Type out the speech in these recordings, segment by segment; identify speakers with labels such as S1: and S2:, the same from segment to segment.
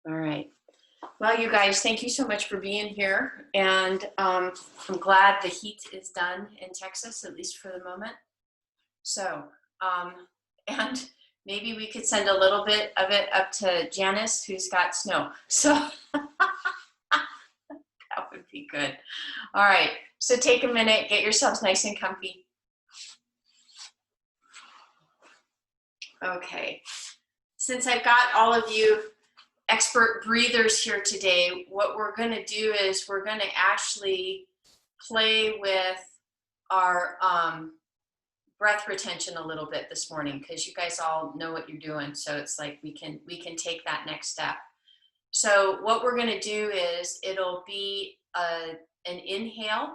S1: All right. Well, you guys, thank you so much for being here. And I'm glad the heat is done in Texas, at least for the moment. So, um, and maybe we could send a little bit of it up to Janice, who's got snow. So that would be good. All right. So take a minute, get yourselves nice and comfy. Okay. Since I've got all of you expert breathers here today, what we're going to do is we're going to actually play with our breath retention a little bit this morning, because you guys all know what you're doing. So it's like we can take that next step. So what we're going to do is it'll be an inhale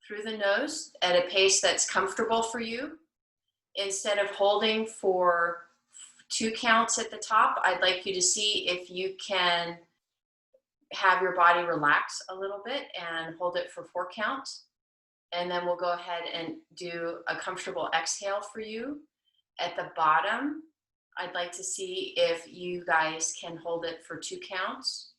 S1: through the nose at a pace that's comfortable for you. Instead of holding for 2 counts at the top, I'd like you to see if you can have your body relax a little bit and hold it for 4 counts. And then we'll go ahead and do a comfortable exhale for you. At the bottom, I'd like to see if you guys can hold it for 2 counts.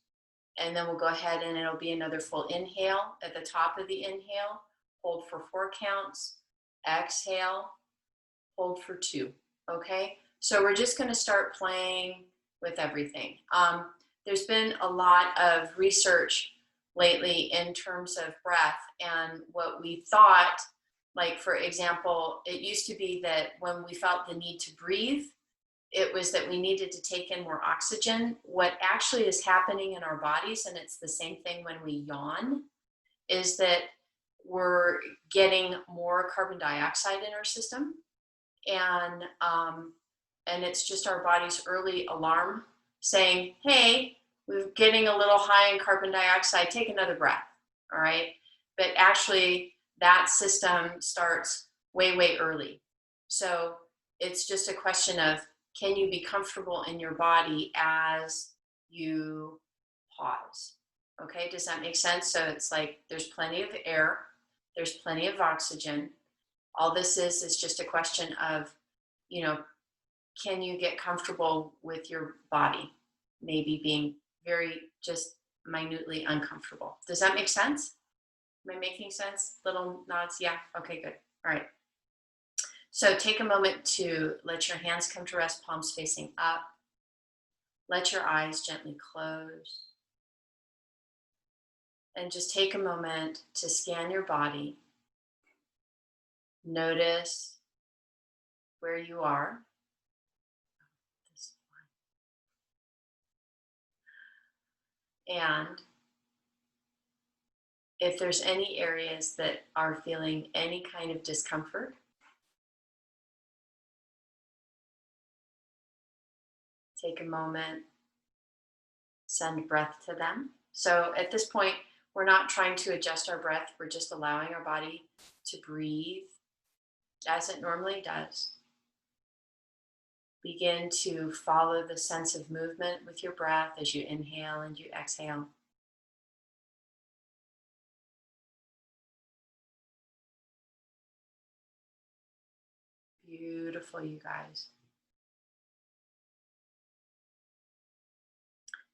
S1: And then we'll go ahead and it'll be another full inhale at the top of the inhale. Hold for 4 counts. Exhale. Hold for 2. Okay? So we're just going to start playing with everything. There's been a lot of research lately in terms of breath, and what we thought, like for example, it used to be that when we felt the need to breathe, it was that we needed to take in more oxygen. What actually is happening in our bodies, and it's the same thing when we yawn, is that we're getting more carbon dioxide in our system, and it's just our body's early alarm saying, hey, we're getting a little high in carbon dioxide, take another breath, all right? But actually, that system starts way, way early. So it's just a question of, can you be comfortable in your body as you pause? Okay, does that make sense? So it's like there's plenty of air, there's plenty of oxygen. All this is just a question of, can you get comfortable with your body maybe being very just minutely uncomfortable? Does that make sense? Am I making sense? Little nods? Yeah. Okay, good. All right. So take a moment to let your hands come to rest, palms facing up. Let your eyes gently close. And just take a moment to scan your body. Notice where you are. And if there's any areas that are feeling any kind of discomfort, take a moment, send breath to them. So at this point, we're not trying to adjust our breath. We're just allowing our body to breathe as it normally does. Begin to follow the sense of movement with your breath as you inhale and you exhale. Beautiful, you guys.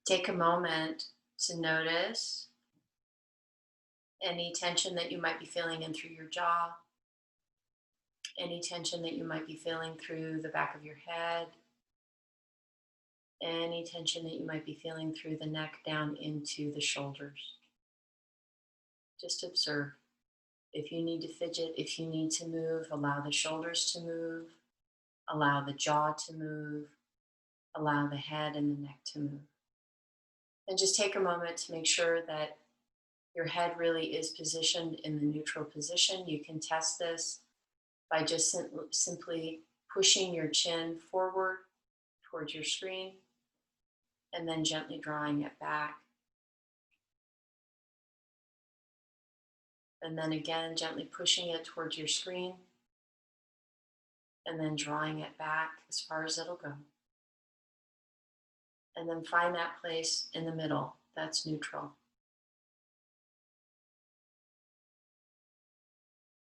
S1: Take a moment to notice any tension that you might be feeling in through your jaw, any tension that you might be feeling through the back of your head, any tension that you might be feeling through the neck down into the shoulders. Just observe. If you need to fidget, if you need to move, allow the shoulders to move, allow the jaw to move, allow the head and the neck to move. And just take a moment to make sure that your head really is positioned in the neutral position. You can test this by just simply pushing your chin forward towards your screen and then gently drawing it back. And then again, gently pushing it towards your screen and then drawing it back as far as it'll go. And then find that place in the middle that's neutral.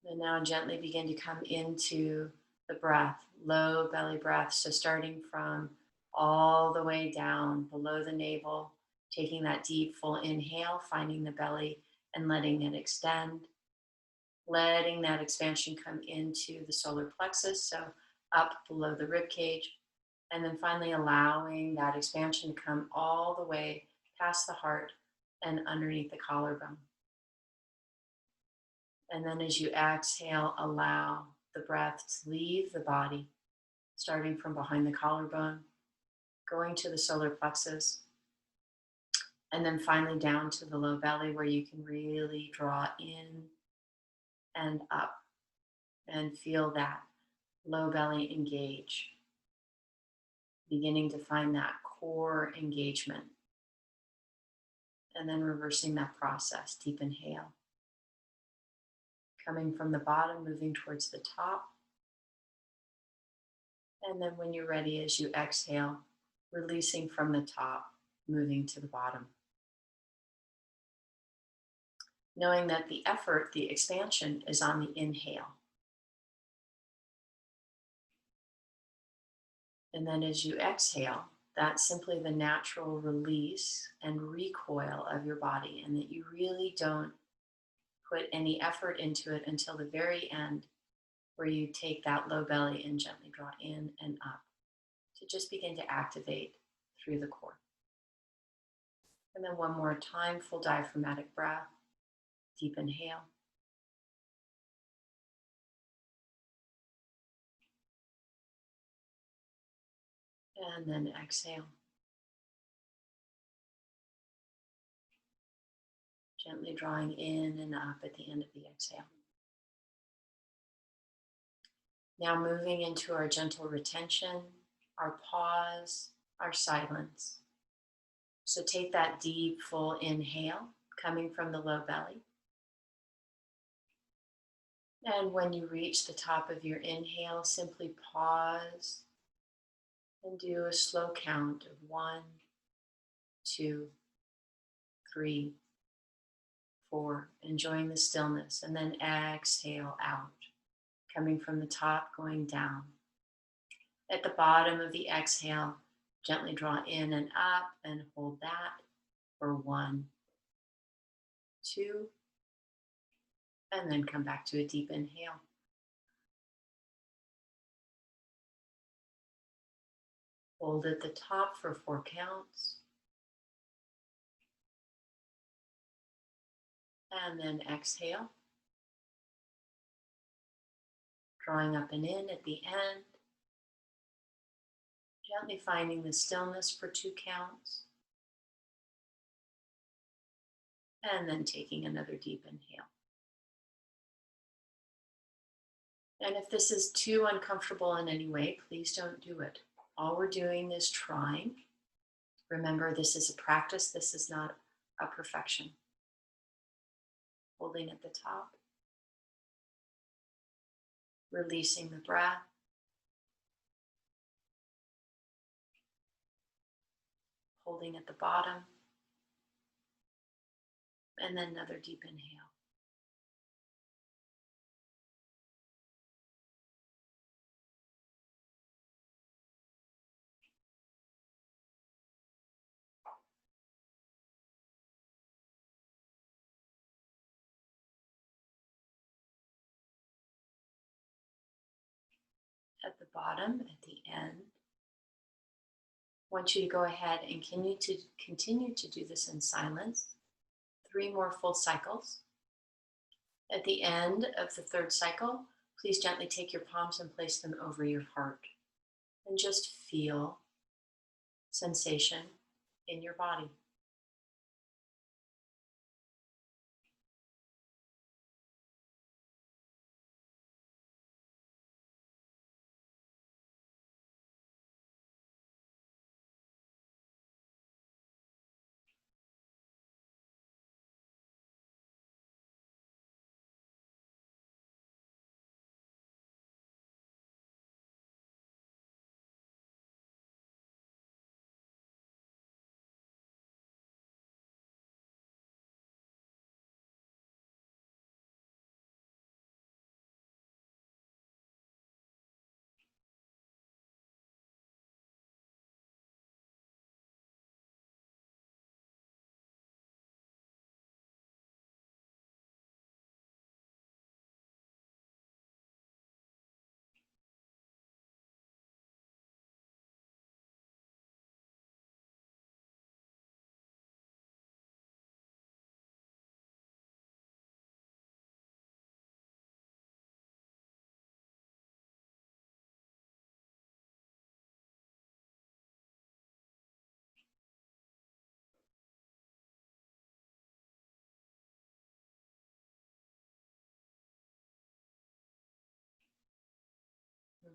S1: And now gently begin to come into the breath, low belly breath. So starting from all the way down below the navel, taking that deep full inhale, finding the belly and letting it extend, letting that expansion come into the solar plexus, so up below the rib cage, and then finally allowing that expansion to come all the way past the heart and underneath the collarbone. And then as you exhale, allow the breath to leave the body, starting from behind the collarbone, going to the solar plexus, and then finally down to the low belly where you can really draw in and up and feel that low belly engage, beginning to find that core engagement. And then reversing that process, deep inhale. Coming from the bottom, moving towards the top. And then when you're ready, as you exhale, releasing from the top, moving to the bottom. Knowing that the effort, the expansion, is on the inhale. And then as you exhale, that's simply the natural release and recoil of your body, and that you really don't put any effort into it until the very end, where you take that low belly and gently draw in and up to just begin to activate through the core. And then one more time, full diaphragmatic breath, deep inhale. And then exhale. Gently drawing in and up at the end of the exhale. Now moving into our gentle retention, our pause, our silence. So take that deep, full inhale coming from the low belly. And when you reach the top of your inhale, simply pause and do a slow count of 1, 2, 3, 4, enjoying the stillness, and then exhale out, coming from the top, going down. At the bottom of the exhale, gently draw in and up and hold that for 1, 2, and then come back to a deep inhale. Hold at the top for 4 counts. And then exhale. Drawing up and in at the end. Gently finding the stillness for 2 counts. And then taking another deep inhale. And if this is too uncomfortable in any way, please don't do it. All we're doing is trying. Remember, this is a practice. This is not a perfection. Holding at the top. Releasing the breath. Holding at the bottom. And then another deep inhale. At the bottom, at the end, I want you to go ahead and continue to do this in silence. 3 more full cycles. At the end of the 3rd cycle, please gently take your palms and place them over your heart. And just feel sensation in your body.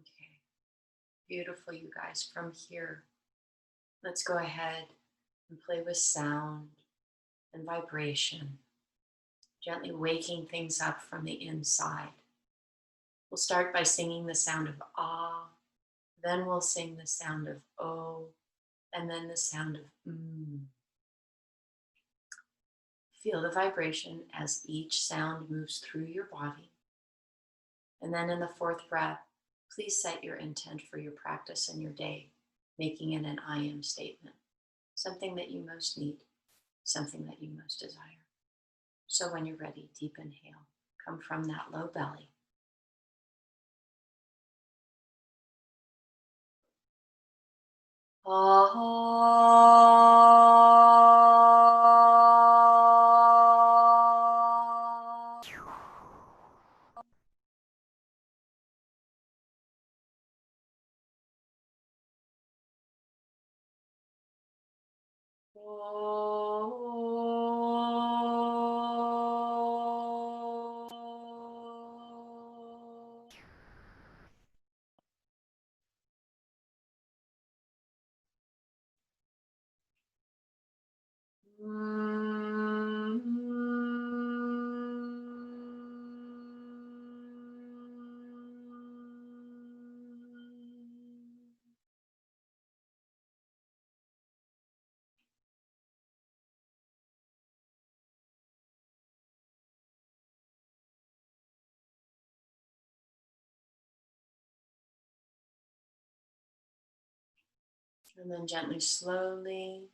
S1: Okay. Beautiful, you guys. From here, let's go ahead and play with sound and vibration, gently waking things up from the inside. We'll start by singing the sound of ah, then we'll sing the sound of oh, and then the sound of mm. Feel the vibration as each sound moves through your body. And then in the fourth breath, please set your intent for your practice and your day, making it an I am statement, something that you most need, something that you most desire. So when you're ready, deep inhale, come from that low belly. And then gently, slowly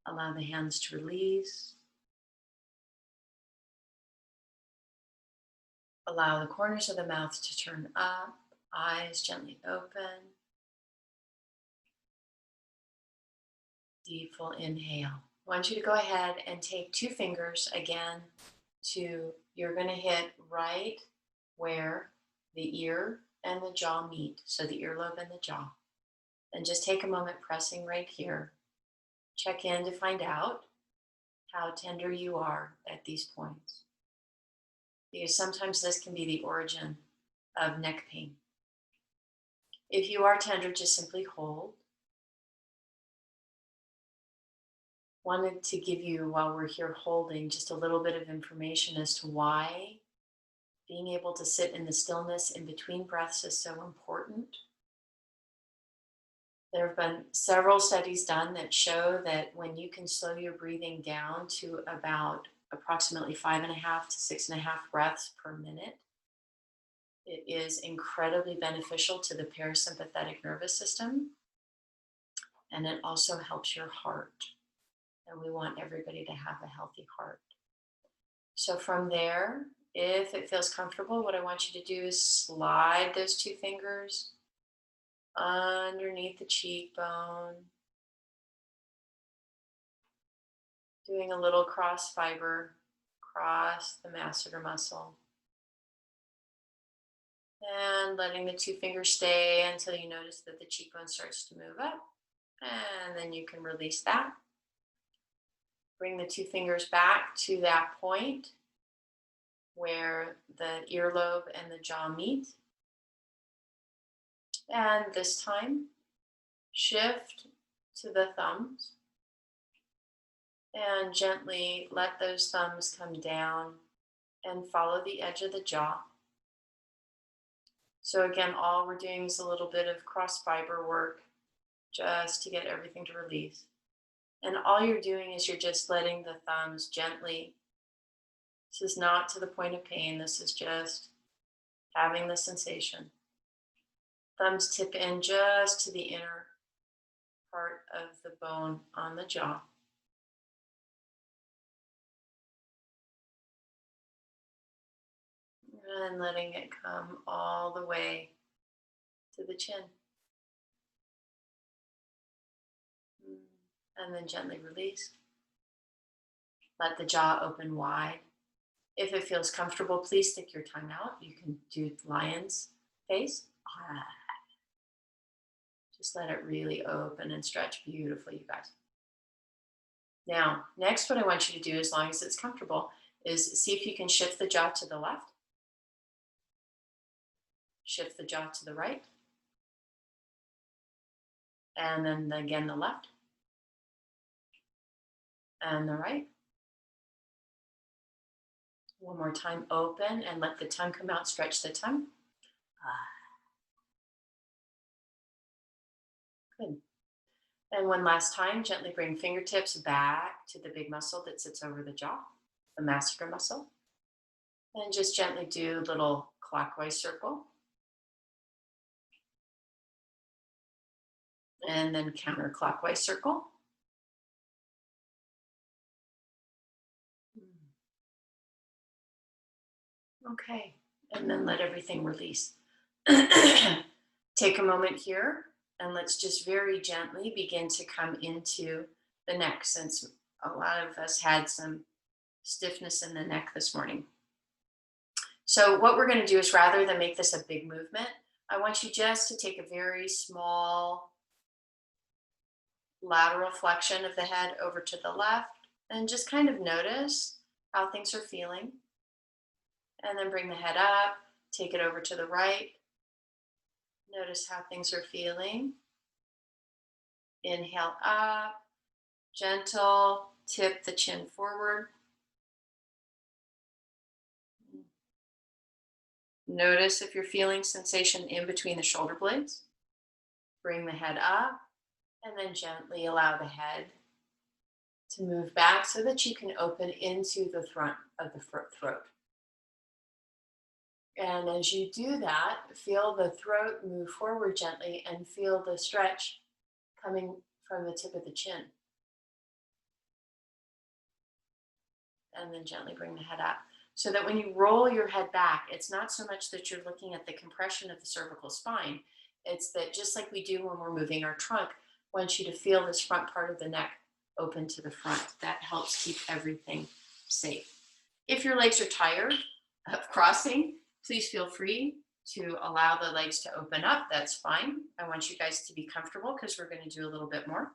S1: allow the hands to release. Allow the corners of the mouth to turn up, eyes gently open. Deep full inhale. I want you to go ahead and take 2 fingers again you're going to hit right where the ear and the jaw meet. So the earlobe and the jaw. And just take a moment pressing right here. Check in to find out how tender you are at these points. Because sometimes this can be the origin of neck pain. If you are tender, just simply hold. Wanted to give you, while we're here holding, just a little bit of information as to why being able to sit in the stillness in between breaths is so important. There have been several studies done that show that when you can slow your breathing down to about approximately 5.5 to 6.5 breaths per minute, it is incredibly beneficial to the parasympathetic nervous system, and it also helps your heart. And we want everybody to have a healthy heart. So from there, if it feels comfortable, what I want you to do is slide those 2 fingers underneath the cheekbone, doing a little cross fiber, across the masseter muscle. And letting the 2 fingers stay until you notice that the cheekbone starts to move up. And then you can release that. Bring the 2 fingers back to that point where the earlobe and the jaw meet. And this time, shift to the thumbs. And gently let those thumbs come down and follow the edge of the jaw. So again, all we're doing is a little bit of cross fiber work just to get everything to release. And all you're doing is you're just letting the thumbs gently, this is not to the point of pain, this is just having the sensation. Thumbs tip in just to the inner part of the bone on the jaw. And letting it come all the way to the chin. And then gently release. Let the jaw open wide. If it feels comfortable, please stick your tongue out. You can do lion's face. Just let it really open and stretch beautifully, you guys. Now, next what I want you to do, as long as it's comfortable, is see if you can shift the jaw to the left. Shift the jaw to the right. And then again, the left and the right. One more time, open and let the tongue come out, stretch the tongue. Good. And one last time, gently bring fingertips back to the big muscle that sits over the jaw, the masseter muscle. And just gently do a little clockwise circle. And then counterclockwise circle. Okay, and then let everything release. Take a moment here and let's just very gently begin to come into the neck, since a lot of us had some stiffness in the neck this morning. So what we're going to do is, rather than make this a big movement, I want you just to take a very small lateral flexion of the head over to the left and just kind of notice how things are feeling. And then bring the head up, take it over to the right. Notice how things are feeling. Inhale up, gentle, tip the chin forward. Notice if you're feeling sensation in between the shoulder blades. Bring the head up and then gently allow the head to move back so that you can open into the front of the throat. And as you do that, feel the throat move forward gently and feel the stretch coming from the tip of the chin. And then gently bring the head up, so that when you roll your head back, it's not so much that you're looking at the compression of the cervical spine. It's that, just like we do when we're moving our trunk, I want you to feel this front part of the neck open to the front. That helps keep everything safe. If your legs are tired of crossing, please feel free to allow the legs to open up. That's fine. I want you guys to be comfortable because we're going to do a little bit more.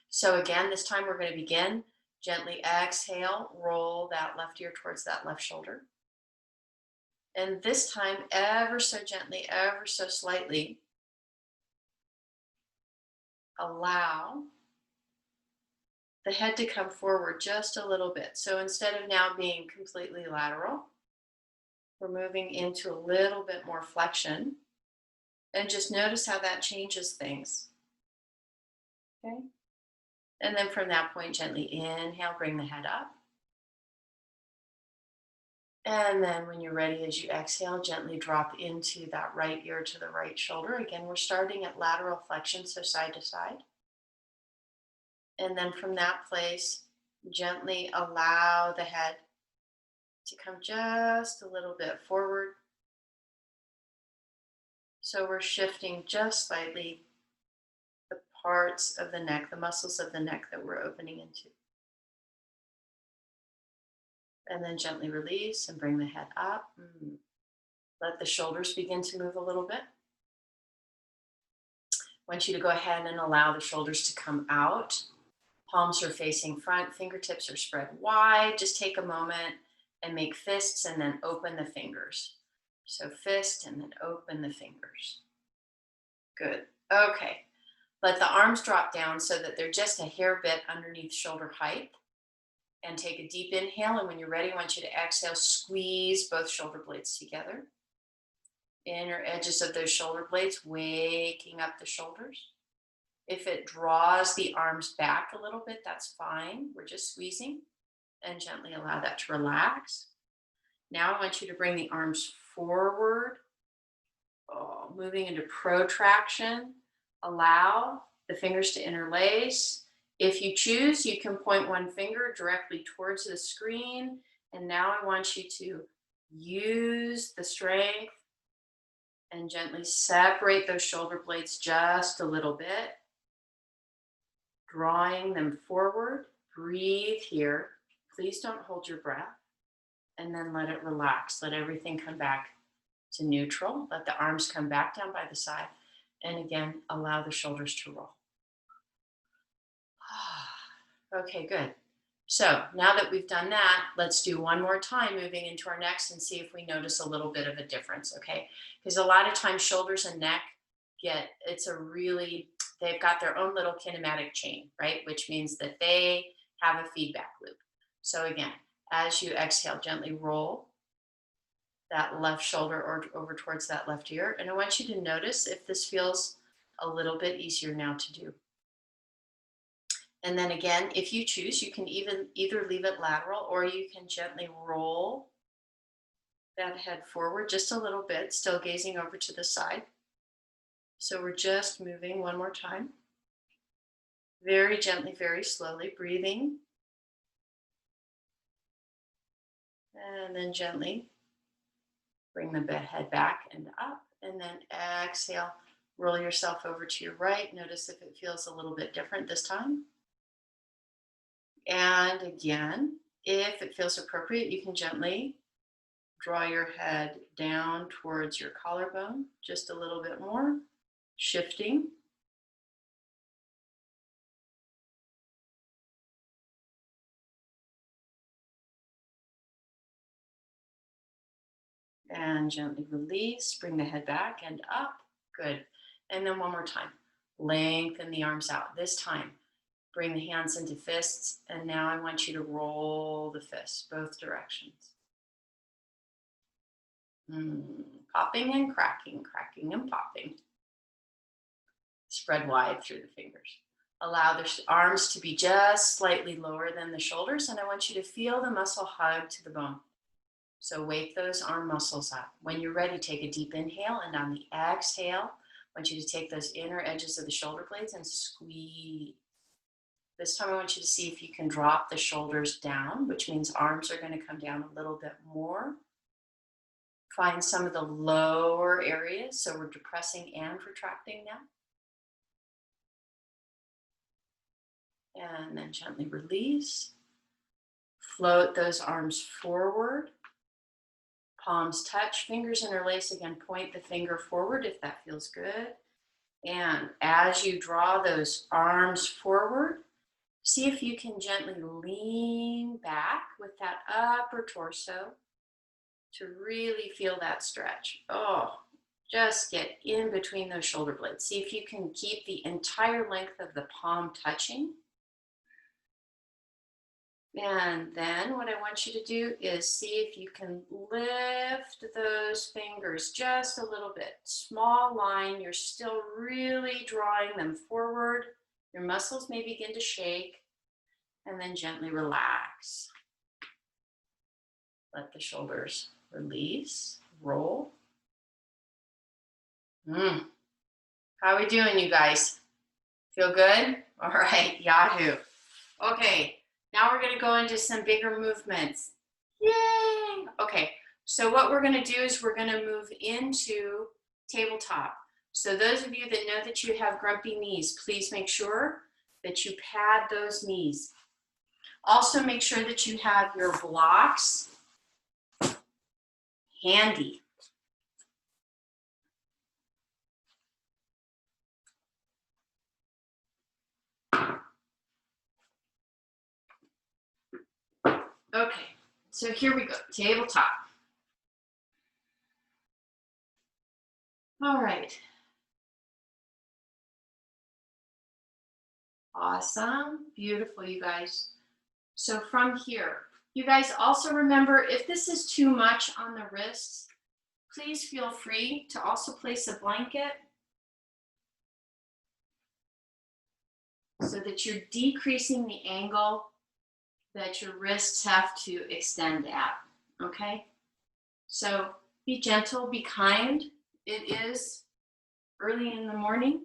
S1: So again, this time we're going to begin. Gently exhale, roll that left ear towards that left shoulder. And this time, ever so gently, ever so slightly, allow the head to come forward just a little bit. So instead of now being completely lateral, we're moving into a little bit more flexion. And just notice how that changes things. Okay? And then from that point, gently inhale, bring the head up. And then when you're ready, as you exhale, gently drop into that right ear to the right shoulder. Again, we're starting at lateral flexion, so side to side. And then from that place, gently allow the head to come just a little bit forward. So we're shifting just slightly the parts of the neck, the muscles of the neck that we're opening into. And then gently release and bring the head up. Let the shoulders begin to move a little bit. I want you to go ahead and allow the shoulders to come out. Palms are facing front, fingertips are spread wide. Just take a moment and make fists and then open the fingers. So fist and then open the fingers. Good. Okay. Let the arms drop down so that they're just a hair bit underneath shoulder height. And take a deep inhale. And when you're ready, I want you to exhale, squeeze both shoulder blades together. Inner edges of those shoulder blades, waking up the shoulders. If it draws the arms back a little bit, that's fine. We're just squeezing, and gently allow that to relax. Now I want you to bring the arms forward, moving into protraction. Allow the fingers to interlace. If you choose, you can point one finger directly towards the screen. And now I want you to use the strength and gently separate those shoulder blades just a little bit, drawing them forward. Breathe here. Please don't hold your breath. And then let it relax. Let everything come back to neutral. Let the arms come back down by the side. And again, allow the shoulders to roll. Okay, good. So now that we've done that, let's do one more time, moving into our necks, and see if we notice a little bit of a difference, okay? Because a lot of times shoulders and neck it's a really they've got their own little kinematic chain, right? Which means that they have a feedback loop. So again, as you exhale, gently roll that left shoulder or over towards that left ear. And I want you to notice if this feels a little bit easier now to do. And then again, if you choose, you can either leave it lateral or you can gently roll that head forward just a little bit, still gazing over to the side. So we're just moving one more time. Very gently, very slowly, breathing. And then gently bring the head back and up. And then exhale, roll yourself over to your right. Notice if it feels a little bit different this time. And again, if it feels appropriate, you can gently draw your head down towards your collarbone, just a little bit more, shifting. And gently release, bring the head back and up, good. And then one more time, lengthen the arms out. This time, bring the hands into fists, and now I want you to roll the fists, both directions. Popping and cracking, cracking and popping. Spread wide through the fingers. Allow the arms to be just slightly lower than the shoulders, and I want you to feel the muscle hug to the bone. So wake those arm muscles up. When you're ready, take a deep inhale, and on the exhale, I want you to take those inner edges of the shoulder blades and squeeze. This time I want you to see if you can drop the shoulders down, which means arms are going to come down a little bit more. Find some of the lower areas, so we're depressing and retracting now. And then gently release. Float those arms forward. Palms touch, fingers interlace. Again, point the finger forward if that feels good. And as you draw those arms forward, see if you can gently lean back with that upper torso to really feel that stretch. Oh, just get in between those shoulder blades. See if you can keep the entire length of the palm touching. And then what I want you to do is see if you can lift those fingers just a little bit. Small line, you're still really drawing them forward. Your muscles may begin to shake, and then gently relax. Let the shoulders release, roll. How are we doing, you guys? Feel good? All right, Yahoo. Okay. Now we're going to go into some bigger movements. Yay! Okay, so what we're going to do is we're going to move into tabletop. So those of you that know that you have grumpy knees, please make sure that you pad those knees. Also make sure that you have your blocks handy. Okay, so here we go, tabletop. All right. Awesome, beautiful, you guys. So from here, you guys also remember, if this is too much on the wrists, please feel free to also place a blanket so that you're decreasing the angle that your wrists have to extend at, okay? So be gentle, be kind. It is early in the morning.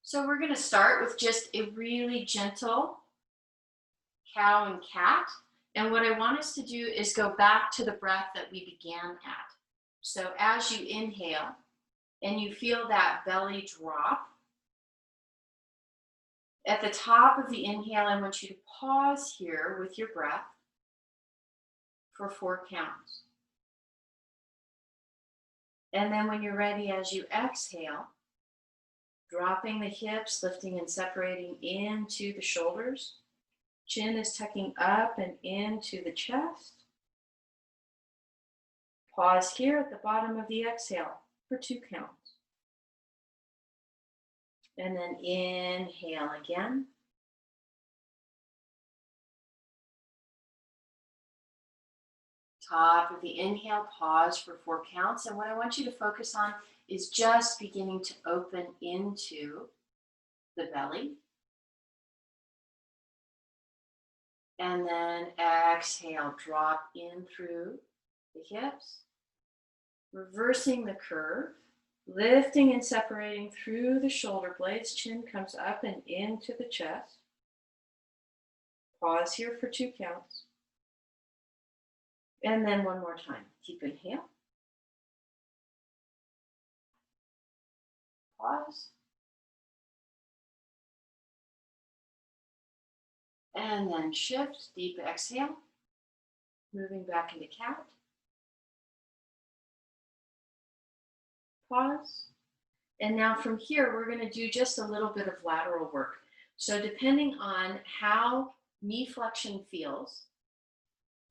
S1: So we're gonna start with just a really gentle cow and cat. And what I want us to do is go back to the breath that we began at. So as you inhale and you feel that belly drop, at the top of the inhale, I want you to pause here with your breath for 4 counts. And then when you're ready, as you exhale, dropping the hips, lifting and separating into the shoulders. Chin is tucking up and into the chest. Pause here at the bottom of the exhale for 2 counts. And then inhale again. Top of the inhale, pause for 4 counts. And what I want you to focus on is just beginning to open into the belly. And then exhale, drop in through the hips, reversing the curve, lifting and separating through the shoulder blades. Chin comes up and into the chest. Pause here for 2 counts. And then one more time. Deep inhale. Pause. And then shift, deep exhale. Moving back into cat. Pause. And now from here, we're going to do just a little bit of lateral work. So depending on how knee flexion feels,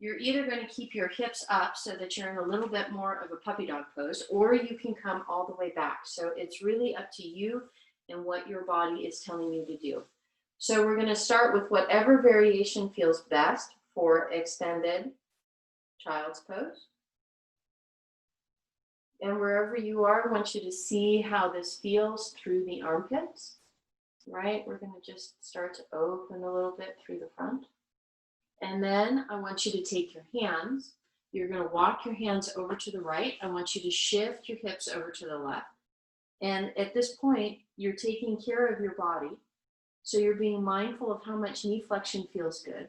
S1: you're either going to keep your hips up so that you're in a little bit more of a puppy dog pose, or you can come all the way back. So it's really up to you and what your body is telling you to do. So we're going to start with whatever variation feels best for extended child's pose. And wherever you are, I want you to see how this feels through the armpits, right? We're going to just start to open a little bit through the front. And then I want you to take your hands. You're going to walk your hands over to the right. I want you to shift your hips over to the left. And at this point, you're taking care of your body. So you're being mindful of how much knee flexion feels good.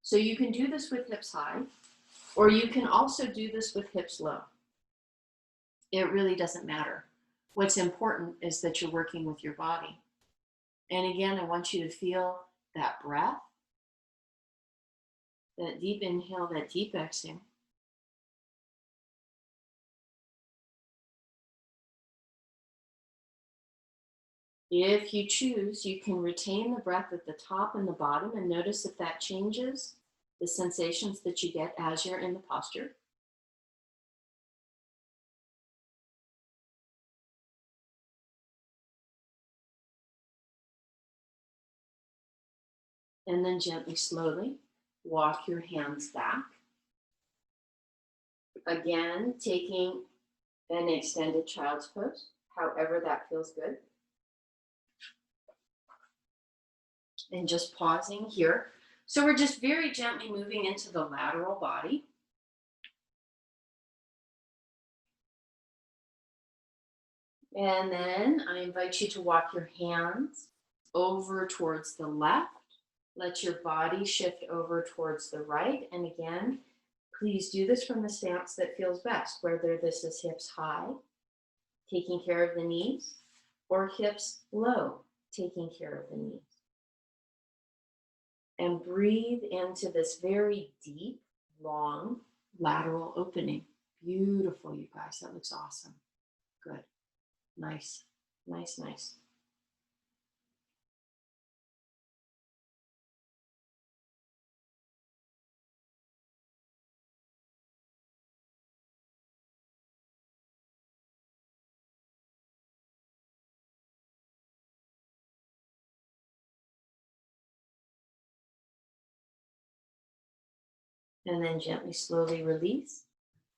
S1: So you can do this with hips high, or you can also do this with hips low. It really doesn't matter. What's important is that you're working with your body. And again, I want you to feel that breath, that deep inhale, that deep exhale. If you choose, you can retain the breath at the top and the bottom and notice if that changes the sensations that you get as you're in the posture. And then gently, slowly walk your hands back. Again, taking an extended child's pose, however that feels good. And just pausing here. So we're just very gently moving into the lateral body. And then I invite you to walk your hands over towards the left. Let your body shift over towards the right. And again, please do this from the stance that feels best, whether this is hips high, taking care of the knees, or hips low, taking care of the knees. And breathe into this very deep, long, lateral opening. Beautiful, you guys. That looks awesome. Good. Nice, nice, nice. And then gently, slowly release.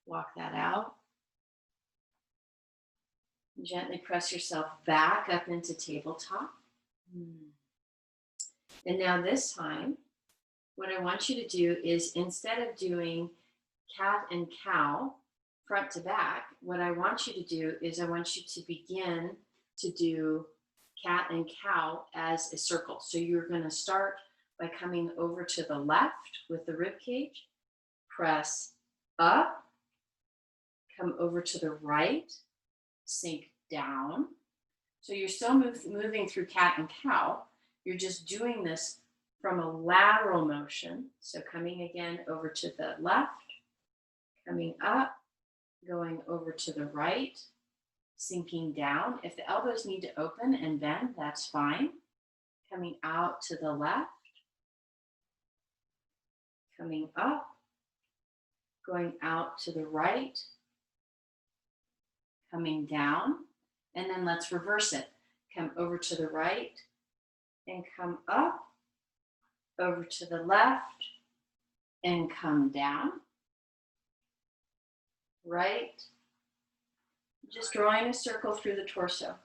S1: Walk that out. Gently press yourself back up into tabletop. And now this time, what I want you to do is, instead of doing cat and cow front to back, what I want you to do is I want you to begin to do cat and cow as a circle. So you're going to start by coming over to the left with the rib cage, press up, come over to the right, sink down. So you're still moving through cat and cow. You're just doing this from a lateral motion. So coming again over to the left, coming up, going over to the right, sinking down. If the elbows need to open and bend, that's fine. Coming out to the left, coming up, going out to the right, coming down, and then let's reverse it. come over to the right, and come up, over to the left, and come down. Right. Just drawing a circle through the torso.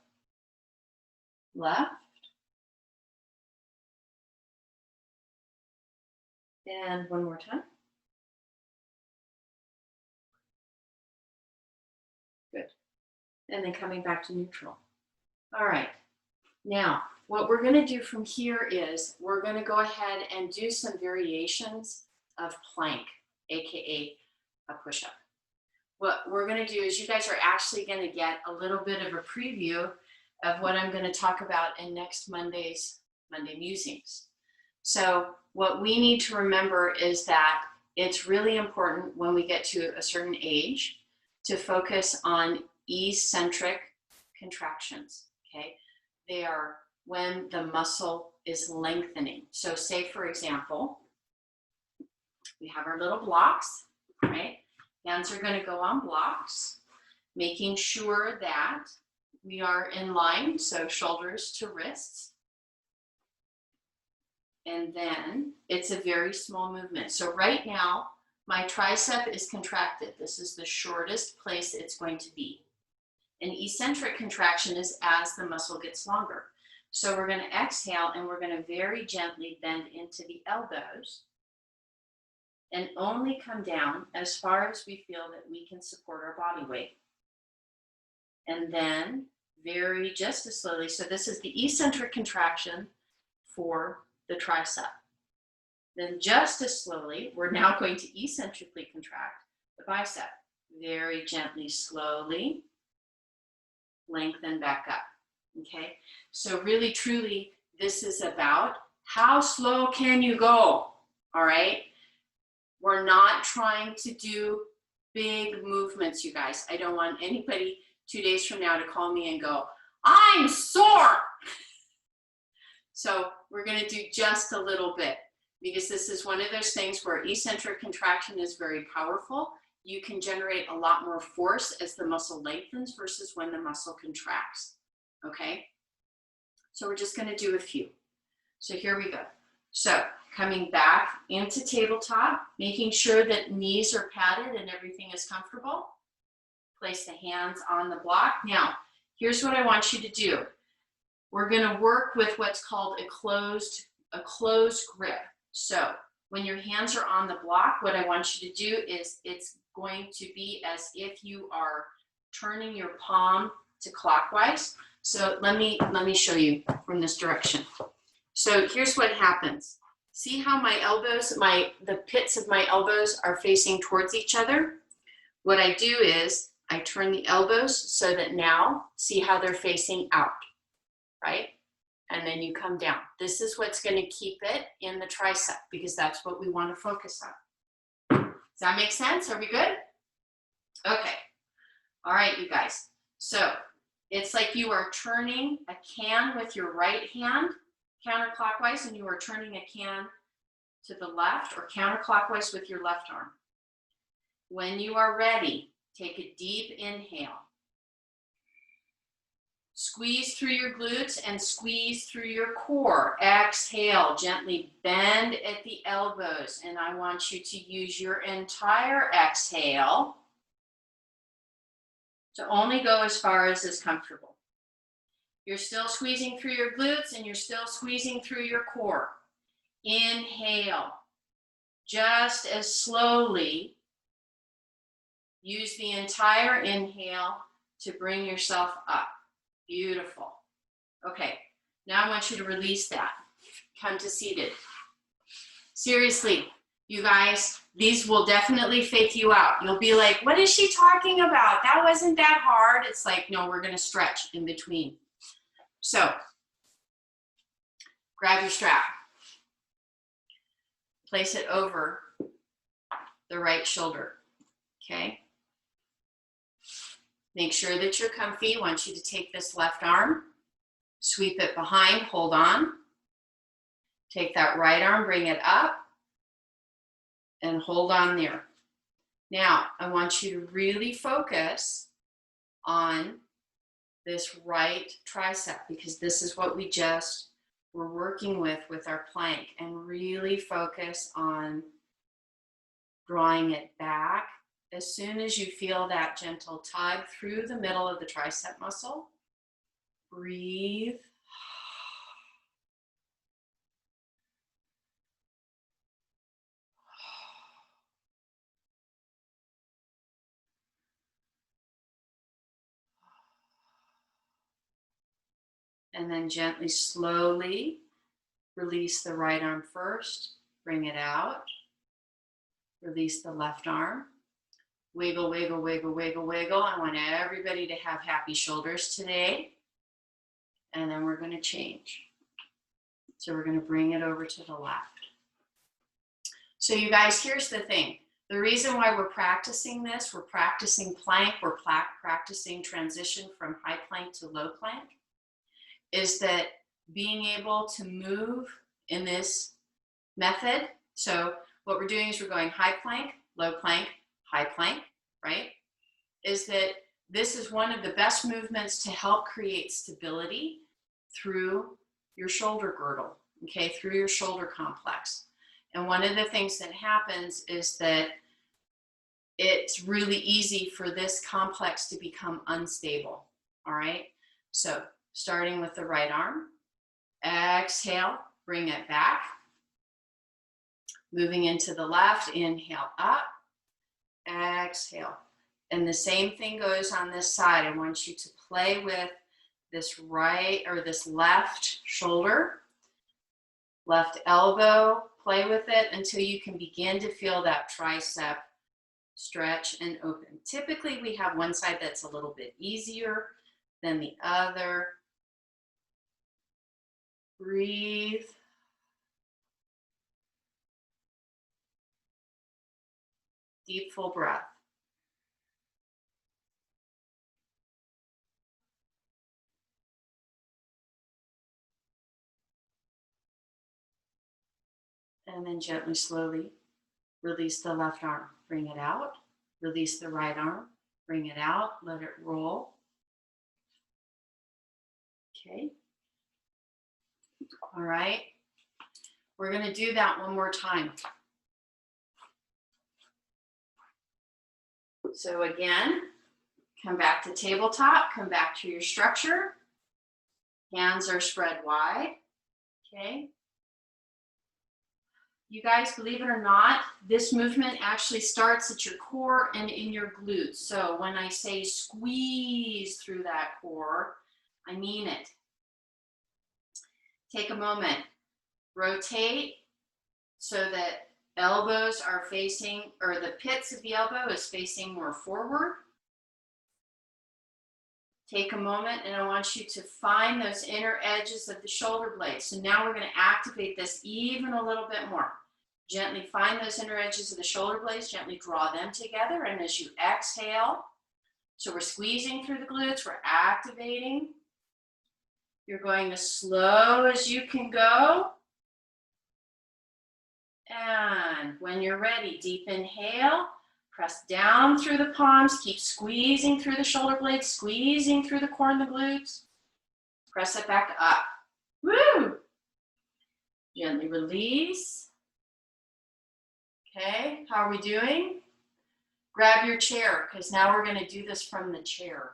S1: Left. And one more time. Good. And then coming back to neutral. All right. Now, what we're going to do from here is we're going to go ahead and do some variations of plank, aka a push-up. What we're going to do is you guys are actually going to get a little bit of a preview of what I'm going to talk about in next Monday's Monday Musings. So what we need to remember is that it's really important when we get to a certain age to focus on eccentric contractions, okay? They are when the muscle is lengthening. So say, for example, we have our little blocks, right? Hands are going to go on blocks, making sure that we are in line, so shoulders to wrists. And then it's a very small movement. So right now, my tricep is contracted. This is the shortest place it's going to be. An eccentric contraction is as the muscle gets longer. So we're going to exhale and we're going to very gently bend into the elbows and only come down as far as we feel that we can support our body weight. And then very just as slowly, so this is the eccentric contraction for the tricep. Then just as slowly, we're now going to eccentrically contract the bicep. Very gently, slowly, lengthen back up, okay? So really, truly, this is about how slow can you go, all right? We're not trying to do big movements, you guys. I don't want anybody 2 days from now to call me and go, I'm sore. So we're going to do just a little bit because this is one of those things where eccentric contraction is very powerful. You can generate a lot more force as the muscle lengthens versus when the muscle contracts, okay? So we're just going to do a few. So here we go. So coming back into tabletop, making sure that knees are padded and everything is comfortable. Place the hands on the block. Now, here's what I want you to do. We're going to work with what's called a closed grip. So when your hands are on the block, what I want you to do is it's going to be as if you are turning your palm to clockwise. So let me show you from this direction. So here's what happens. See how my elbows, the pits of my elbows are facing towards each other? What I do is I turn the elbows so that now, see how they're facing out, right? And then you come down. This is what's going to keep it in the tricep because that's what we want to focus on. Does that make sense? Are we good? Okay. All right, you guys. So it's like you are turning a can with your right hand counterclockwise and you are turning a can to the left or counterclockwise with your left arm. When you are ready, take a deep inhale. Squeeze through your glutes and squeeze through your core. Exhale, gently bend at the elbows. And I want you to use your entire exhale to only go as far as is comfortable. You're still squeezing through your glutes and you're still squeezing through your core. Inhale, just as slowly. Use the entire inhale to bring yourself up. Beautiful. Okay, now I want you to release that. Come to seated. Seriously, you guys, these will definitely fake you out. You'll be like, what is she talking about? That wasn't that hard. It's like, no, we're going to stretch in between. So, grab your strap. Place it over the right shoulder, okay? Make sure that you're comfy. I want you to take this left arm, sweep it behind, hold on. Take that right arm, bring it up, and hold on there. Now, I want you to really focus on this right tricep, because this is what we just were working with our plank, and really focus on drawing it back. As soon as you feel that gentle tug through the middle of the tricep muscle, breathe. And then gently, slowly release the right arm first, bring it out, release the left arm, wiggle, wiggle, wiggle, wiggle, wiggle. I want everybody to have happy shoulders today. And then we're going to change. So we're going to bring it over to the left. So you guys, here's the thing. The reason why we're practicing this, we're practicing plank, we're practicing transition from high plank to low plank, is that being able to move in this method. So what we're doing is we're going high plank, high plank, right? Is that this is one of the best movements to help create stability through your shoulder girdle, okay, through your shoulder complex. And one of the things that happens is that it's really easy for this complex to become unstable, all right? So starting with the right arm, exhale, bring it back. Moving into the left, inhale up, exhale. And the same thing goes on this side. I want you to play with this right or this left shoulder, left elbow, play with it until you can begin to feel that tricep stretch and open. Typically, we have one side that's a little bit easier than the other. Breathe. Deep, full breath. And then gently, slowly release the left arm. Bring it out. Release the right arm. Bring it out. Let it roll. Okay. All right. We're going to do that one more time. So again, come back to tabletop. Come back to your structure. Hands are spread wide. Okay. You guys, believe it or not, this movement actually starts at your core and in your glutes. So when I say squeeze through that core, I mean it. Take a moment, rotate so that elbows are facing, or the pits of the elbow is facing more forward. Take a moment and I want you to find those inner edges of the shoulder blades. So now we're going to activate this even a little bit more. Gently find those inner edges of the shoulder blades, gently draw them together. And as you exhale, so we're squeezing through the glutes, we're activating. You're going as slow as you can go. And when you're ready, deep inhale. Press down through the palms, keep squeezing through the shoulder blades, squeezing through the core and the glutes. Press it back up. Woo! Gently release. Okay, how are we doing? Grab your chair, because now we're going to do this from the chair.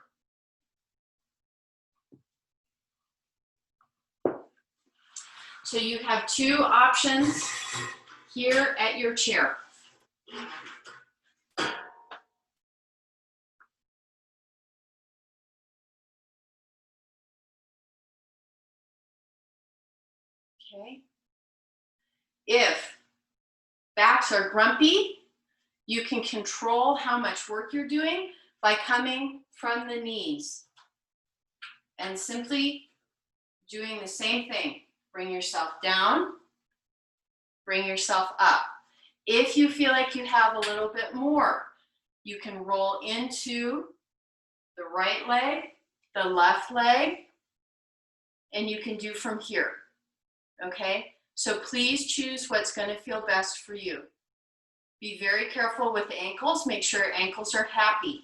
S1: So you have two options here at your chair. Okay. If backs are grumpy, you can control how much work you're doing by coming from the knees and simply doing the same thing. Bring yourself down, bring yourself up. If you feel like you have a little bit more, you can roll into the right leg, the left leg, and you can do from here. Okay, so please choose what's going to feel best for you. Be very careful with the ankles. Make sure ankles are happy.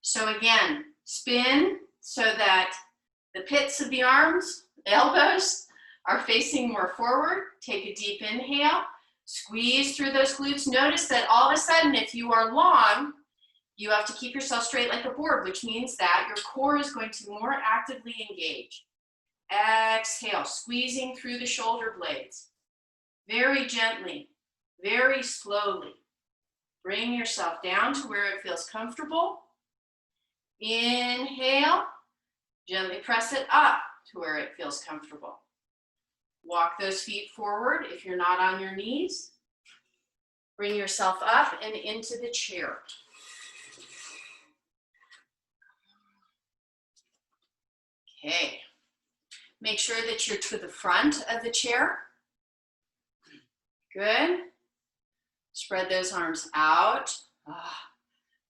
S1: So again, spin, so that the pits of the arms, the elbows, are facing more forward. Take a deep inhale, squeeze through those glutes. Notice that all of a sudden, if you are long, you have to keep yourself straight like a board, which means that your core is going to more actively engage. Exhale, squeezing through the shoulder blades. Very gently, very slowly. Bring yourself down to where it feels comfortable. Inhale, gently press it up to where it feels comfortable. Walk those feet forward if you're not on your knees. Bring yourself up and into the chair. Okay. Make sure that you're to the front of the chair. Good. Spread those arms out.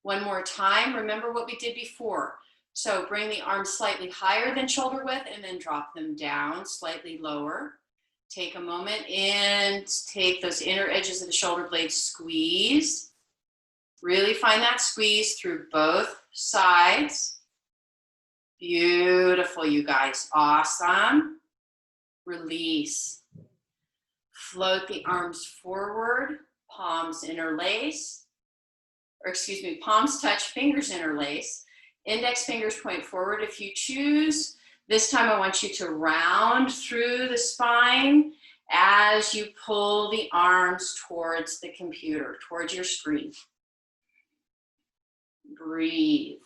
S1: One more time. Remember what we did before. So bring the arms slightly higher than shoulder width and then drop them down slightly lower. Take a moment and take those inner edges of the shoulder blades, squeeze. Really find that squeeze through both sides. Beautiful, you guys. Awesome. Release. Float the arms forward, palms interlace. Or excuse me, palms touch, fingers interlace. Index fingers point forward if you choose. This time I want you to round through the spine as you pull the arms towards the computer, towards your screen. Breathe.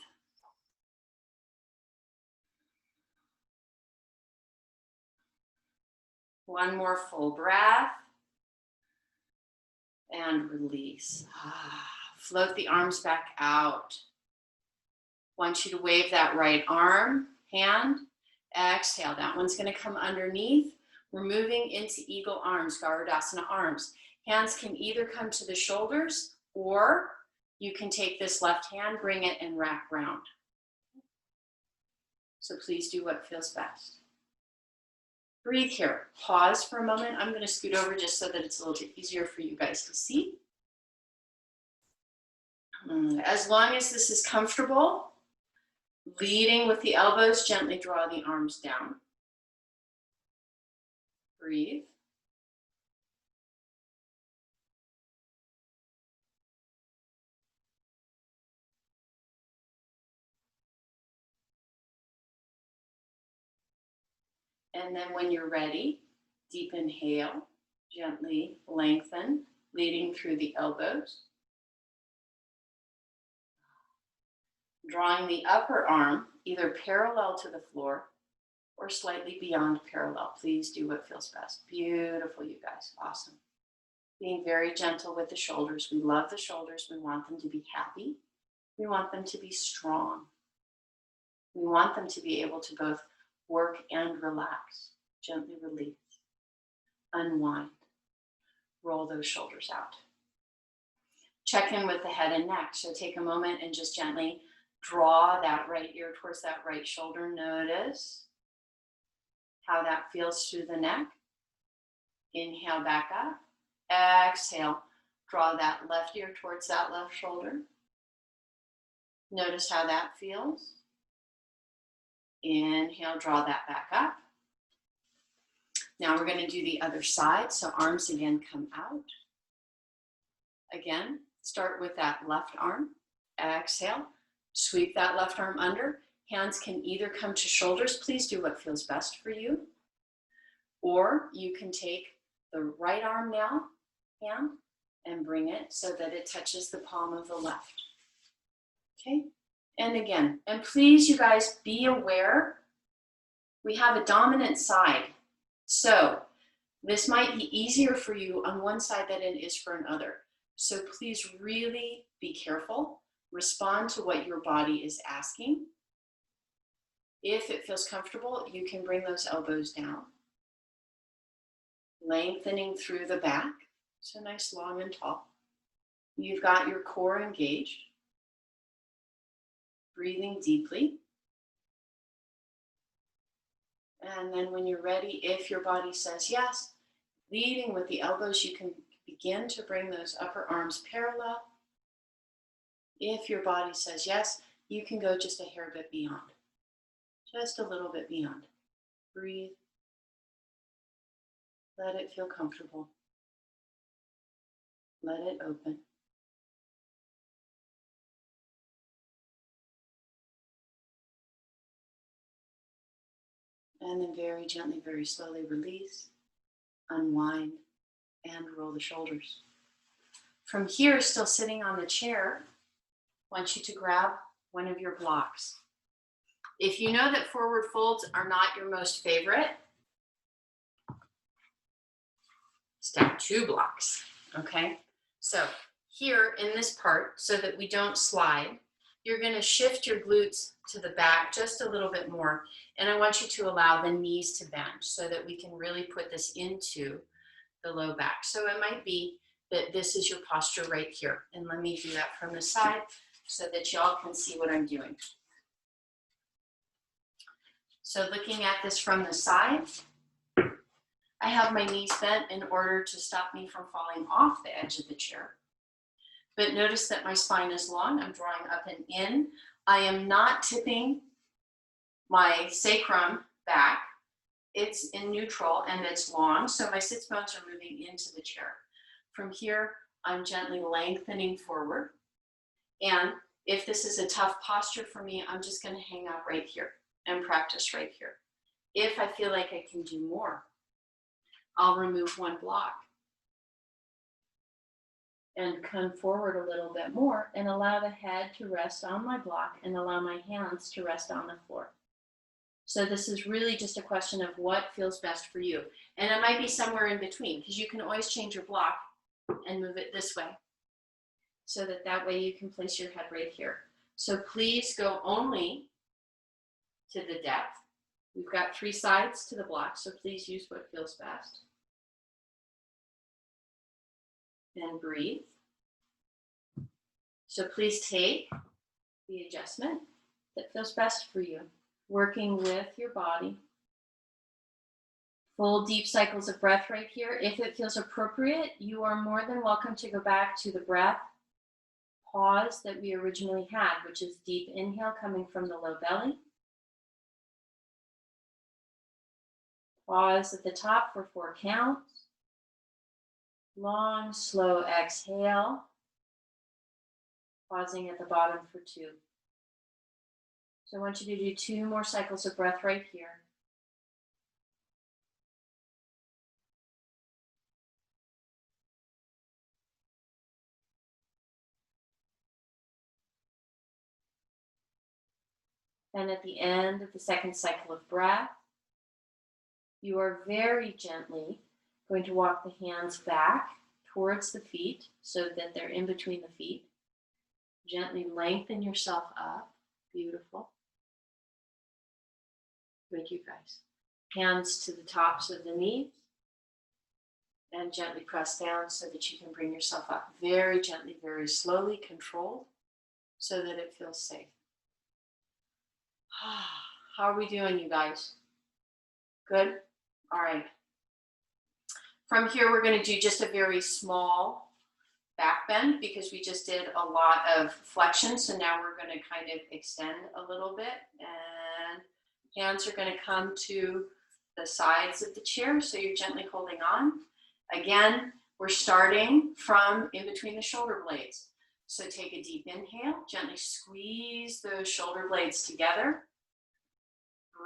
S1: One more full breath. And release. Float the arms back out. Want you to wave that right arm, hand. Exhale. That one's going to come underneath. We're moving into eagle arms, Garudasana arms. Hands can either come to the shoulders or you can take this left hand, bring it and wrap round. So please do what feels best. Breathe here. Pause for a moment. I'm going to scoot over just so that it's a little bit easier for you guys to see. As long as this is comfortable, leading with the elbows, gently draw the arms down. Breathe. And then when you're ready, deep inhale, gently lengthen, leading through the elbows. Drawing the upper arm either parallel to the floor or slightly beyond parallel. Please do what feels best. Beautiful, you guys. Awesome. Being very gentle with the shoulders. We love the shoulders. We want them to be happy. We want them to be strong. We want them to be able to both work and relax. Gently release. Unwind. Roll those shoulders out. Check in with the head and neck. So take a moment and just gently draw that right ear towards that right shoulder. Notice how that feels through the neck. Inhale back up. Exhale. Draw that left ear towards that left shoulder. Notice how that feels. Inhale, draw that back up. Now we're going to do the other side. So arms again come out. Again, start with that left arm. Exhale. Sweep that left arm under. Hands can either come to shoulders. Please do what feels best for you. Or you can take the right arm now, hand, and bring it so that it touches the palm of the left. Okay? And again, and please, you guys, be aware, we have a dominant side. So this might be easier for you on one side than it is for another. So please really be careful. Respond to what your body is asking. If it feels comfortable, you can bring those elbows down. Lengthening through the back. So nice, long and tall. You've got your core engaged. Breathing deeply. And then when you're ready, if your body says yes, leading with the elbows, you can begin to bring those upper arms parallel. If your body says yes, you can go just a hair bit beyond. just a little bit beyond. Breathe. Let it feel comfortable. Let it open. And then very gently, very slowly release, unwind, and roll the shoulders. From here, still sitting on the chair, I want you to grab one of your blocks. If you know that forward folds are not your most favorite, step 2 blocks, okay? So here in this part, so that we don't slide, you're gonna shift your glutes to the back just a little bit more, and I want you to allow the knees to bend so that we can really put this into the low back. So it might be that this is your posture right here, and let me do that from the side so that y'all can see what I'm doing. So looking at this from the side, I have my knees bent in order to stop me from falling off the edge of the chair. But notice that my spine is long. I'm drawing up and in. I am not tipping my sacrum back. It's in neutral and it's long, so my sits bones are moving into the chair. From here, I'm gently lengthening forward. And if this is a tough posture for me, I'm just going to hang out right here and practice right here. If I feel like I can do more, I'll remove one block and come forward a little bit more and allow the head to rest on my block and allow my hands to rest on the floor. So this is really just a question of what feels best for you. And it might be somewhere in between, because you can always change your block and move it this way, so that way you can place your head right here. So please go only to the depth. We've got 3 sides to the block, so please use what feels best. And breathe. So please take the adjustment that feels best for you, working with your body. Full deep cycles of breath right here. If it feels appropriate, you are more than welcome to go back to the breath pause that we originally had, which is deep inhale coming from the low belly. Pause at the top for 4 counts. Long, slow exhale. Pausing at the bottom for 2. So I want you to do 2 more cycles of breath right here. And at the end of the second cycle of breath, you are very gently going to walk the hands back towards the feet so that they're in between the feet. Gently lengthen yourself up. Beautiful. Good, you guys. Hands to the tops of the knees and gently press down so that you can bring yourself up very gently, very slowly, controlled, so that it feels safe. How are we doing, you guys? Good? All right. From here, we're going to do just a very small back bend because we just did a lot of flexion. So now we're going to kind of extend a little bit, and hands are going to come to the sides of the chair. So you're gently holding on. Again, we're starting from in between the shoulder blades. So take a deep inhale, gently squeeze those shoulder blades together.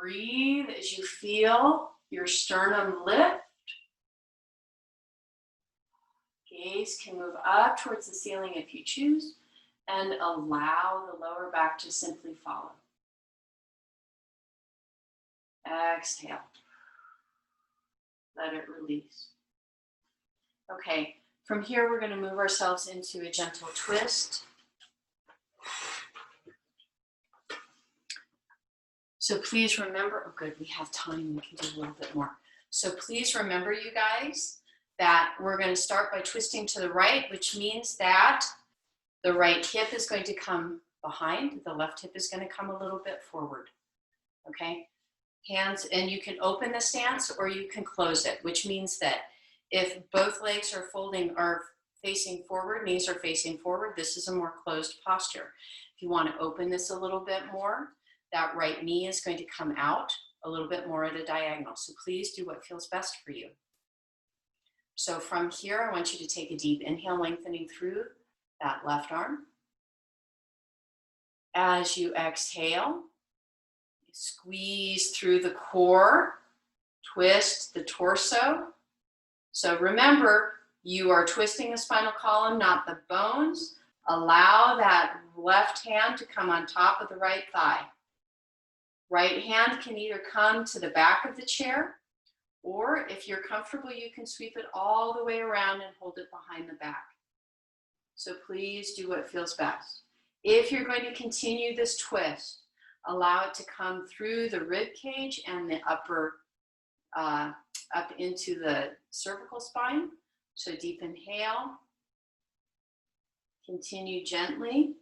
S1: Breathe as you feel your sternum lift. Gaze can move up towards the ceiling if you choose, and allow the lower back to simply follow. Exhale. Let it release. Okay, from here we're going to move ourselves into a gentle twist. So please remember, oh good, we have time, we can do a little bit more. So please remember, you guys, that we're going to start by twisting to the right, which means that the right hip is going to come behind, the left hip is going to come a little bit forward, okay? Hands, and you can open the stance or you can close it, which means that if both legs are facing forward, knees are facing forward, this is a more closed posture. If you want to open this a little bit more, that right knee is going to come out a little bit more at a diagonal. So please do what feels best for you. So from here, I want you to take a deep inhale, lengthening through that left arm. As you exhale, squeeze through the core, twist the torso. So remember, you are twisting the spinal column, not the bones. Allow that left hand to come on top of the right thigh. Right hand can either come to the back of the chair, or if you're comfortable, you can sweep it all the way around and hold it behind the back. So please do what feels best. If you're going to continue this twist, allow it to come through the rib cage and the upper, up into the cervical spine. So deep inhale. Continue gently,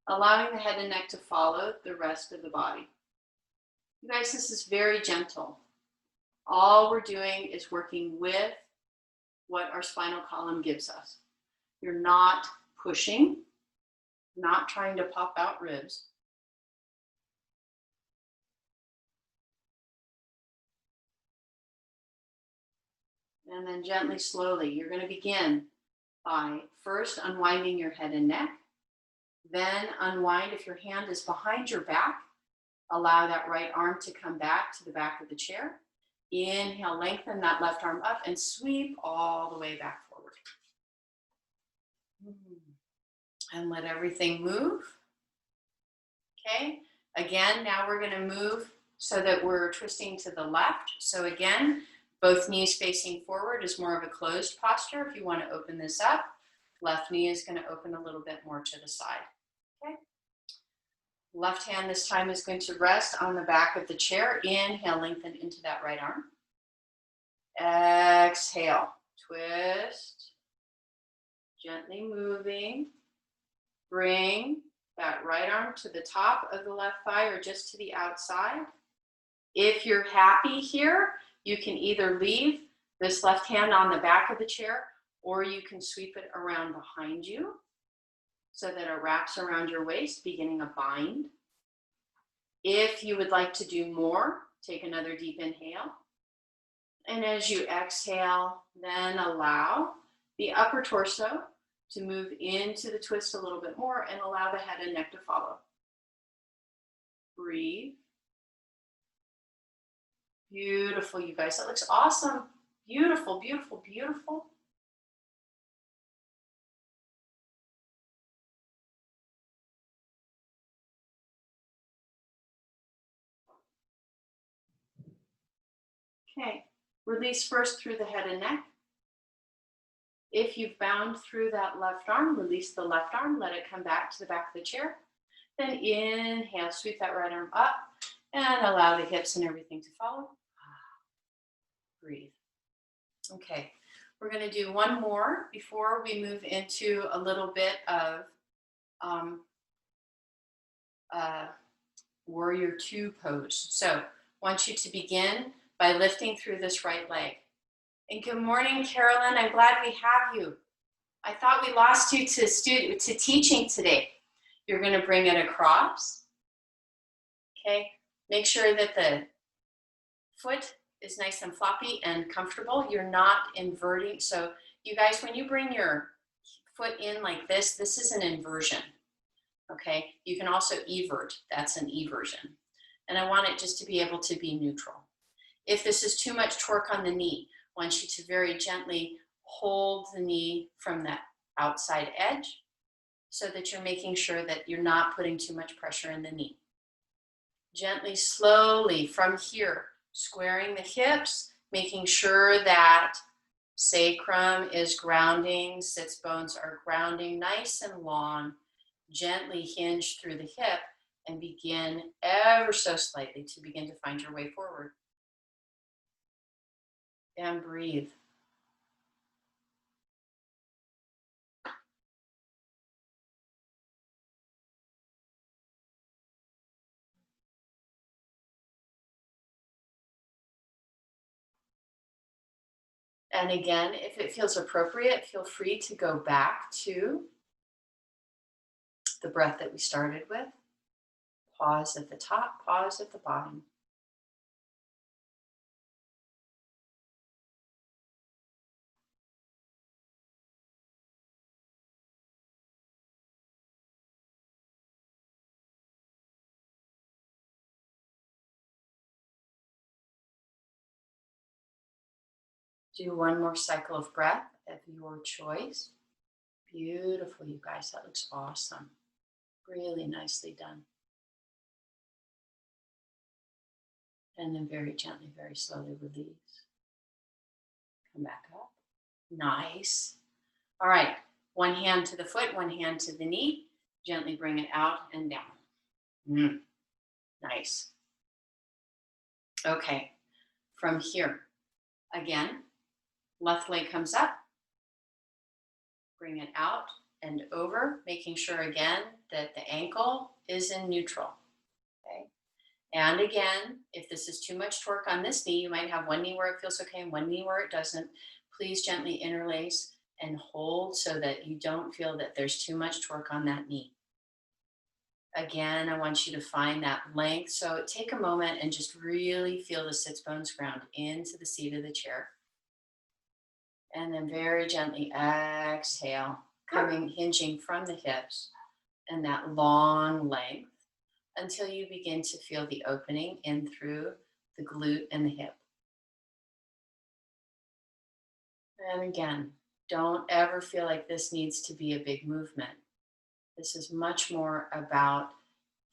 S1: allowing the head and neck to follow the rest of the body. You guys, this is very gentle. All we're doing is working with what our spinal column gives us. You're not pushing, not trying to pop out ribs. And then gently, slowly, you're going to begin by first unwinding your head and neck, then unwind if your hand is behind your back. Allow that right arm to come back to the back of the chair. Inhale, lengthen that left arm up and sweep all the way back forward. And let everything move. Okay, again, now we're going to move so that we're twisting to the left. So again, both knees facing forward is more of a closed posture. If you want to open this up, left knee is going to open a little bit more to the side. Okay. Left hand this time is going to rest on the back of the chair. Inhale, lengthen into that right arm. Exhale, twist. Gently moving. Bring that right arm to the top of the left thigh or just to the outside. If you're happy here, you can either leave this left hand on the back of the chair or you can sweep it around behind you so that it wraps around your waist, beginning a bind. If you would like to do more, take another deep inhale. And as you exhale, then allow the upper torso to move into the twist a little bit more and allow the head and neck to follow. Breathe. Beautiful, you guys. That looks awesome. Beautiful, beautiful, beautiful. Okay, release first through the head and neck. If you've bound through that left arm, release the left arm, let it come back to the back of the chair. Then inhale, sweep that right arm up and allow the hips and everything to follow. Breathe. Okay, we're going to do one more before we move into a little bit of warrior two pose. So I want you to begin by lifting through this right leg. And good morning, Carolyn. I'm glad we have you. I thought we lost you to teaching today. You're going to bring it across. Okay, make sure that the foot is nice and floppy and comfortable. You're not inverting. So you guys, when you bring your foot in like this is an inversion. Okay, you can also evert. That's an eversion. And I want it just to be able to be neutral. If this is too much torque on the knee, I want you to very gently hold the knee from the outside edge so that you're making sure that you're not putting too much pressure in the knee. Gently, slowly from here, squaring the hips, making sure that sacrum is grounding, sits bones are grounding nice and long. Gently hinge through the hip and begin ever so slightly to begin to find your way forward. And breathe. And again, if it feels appropriate, feel free to go back to the breath that we started with. Pause at the top, pause at the bottom. Do one more cycle of breath of your choice. Beautiful, you guys. That looks awesome. Really nicely done. And then very gently, very slowly release. Come back up. Nice. All right. One hand to the foot, one hand to the knee. Gently bring it out and down. Nice. Okay. From here, again, left leg comes up. Bring it out and over, making sure again that the ankle is in neutral. Okay. And again, if this is too much torque on this knee, you might have one knee where it feels okay and one knee where it doesn't. Please gently interlace and hold so that you don't feel that there's too much torque on that knee. Again, I want you to find that length. So take a moment and just really feel the sits bones ground into the seat of the chair. And then very gently exhale, hinging from the hips and that long length until you begin to feel the opening in through the glute and the hip. And again, don't ever feel like this needs to be a big movement. This is much more about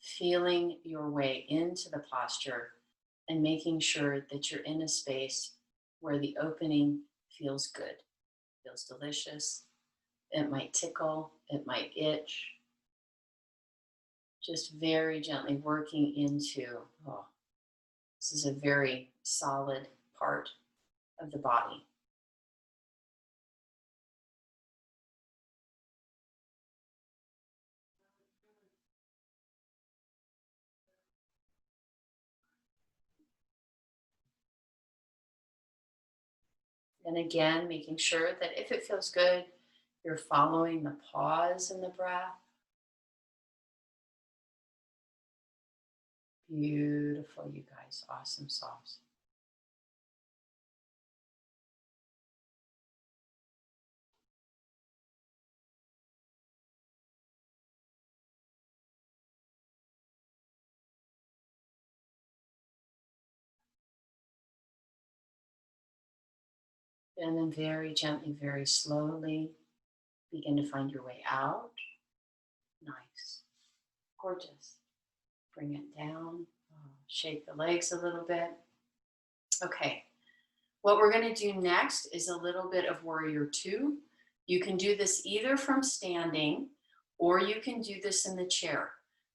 S1: feeling your way into the posture and making sure that you're in a space where the opening feels good, feels delicious. It might tickle, it might itch. Just very gently working into, this is a very solid part of the body. And again, making sure that if it feels good, you're following the pause in the breath. Beautiful, you guys. Awesome sauce. And then very gently, very slowly, begin to find your way out. Nice. Gorgeous. Bring it down. Shake the legs a little bit. Okay. What we're going to do next is a little bit of Warrior Two. You can do this either from standing or you can do this in the chair.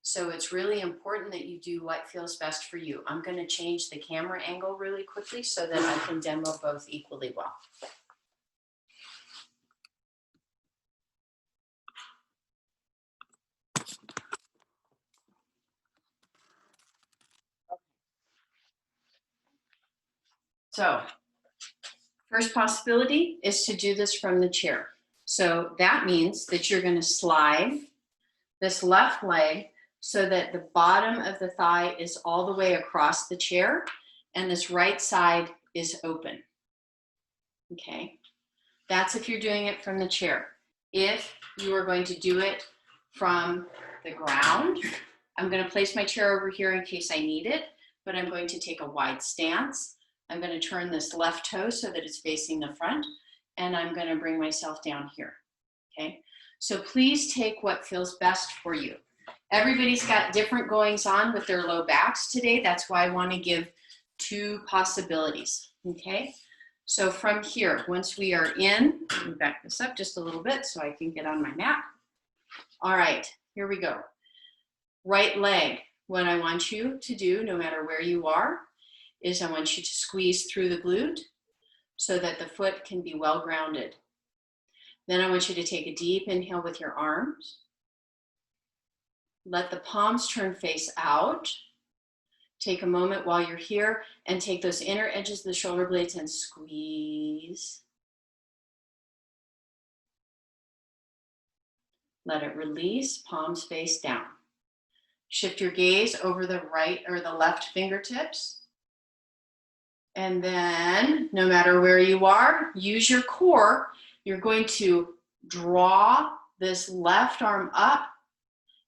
S1: So it's really important that you do what feels best for you. I'm going to change the camera angle really quickly so that I can demo both equally well. So first possibility is to do this from the chair. So that means that you're going to slide this left leg so that the bottom of the thigh is all the way across the chair and this right side is open. Okay, that's if you're doing it from the chair. If you are going to do it from the ground, I'm going to place my chair over here in case I need it, but I'm going to take a wide stance. I'm going to turn this left toe so that it's facing the front, and I'm going to bring myself down here. Okay, so please take what feels best for you. Everybody's got different goings on with their low backs today. That's why I want to give two possibilities. Okay, so from here, once we are in, let me back this up just a little bit so I can get on my mat. All right, here we go. Right leg, what I want you to do, no matter where you are, is I want you to squeeze through the glute so that the foot can be well grounded. Then I want you to take a deep inhale with your arms. Let the palms turn face out. Take a moment while you're here and take those inner edges of the shoulder blades and squeeze. Let it release, palms face down. Shift your gaze over the right or the left fingertips. And then, no matter where you are, use your core. You're going to draw this left arm up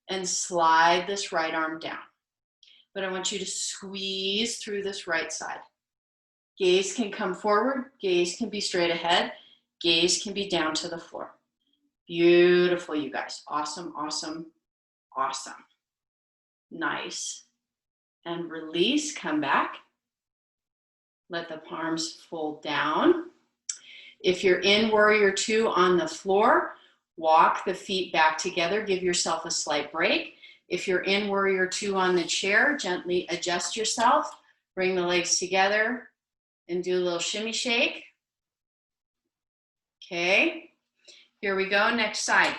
S1: and slide this right arm down. But I want you to squeeze through this right side. Gaze can come forward, gaze can be straight ahead, gaze can be down to the floor. Beautiful, you guys. Awesome, awesome, awesome. Nice. And release, come back. Let the palms fold down. If you're in warrior two on the floor, walk the feet back together, give yourself a slight break. If you're in warrior two on the chair, gently adjust yourself, bring the legs together and do a little shimmy shake. Okay, here we go, next side.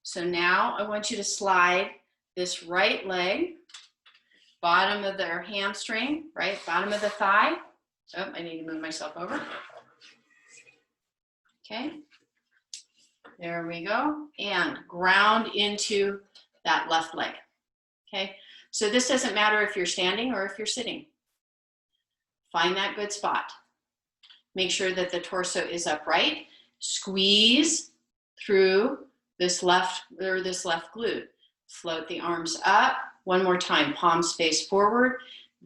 S1: So now I want you to slide this right leg, bottom of their hamstring, right, bottom of the thigh. Oh, I need to move myself over. Okay, there we go, and ground into that left leg. Okay, so this doesn't matter if you're standing or if you're sitting. Find that good spot. Make sure that the torso is upright. Squeeze through this left glute. Float the arms up. One more time, palms face forward.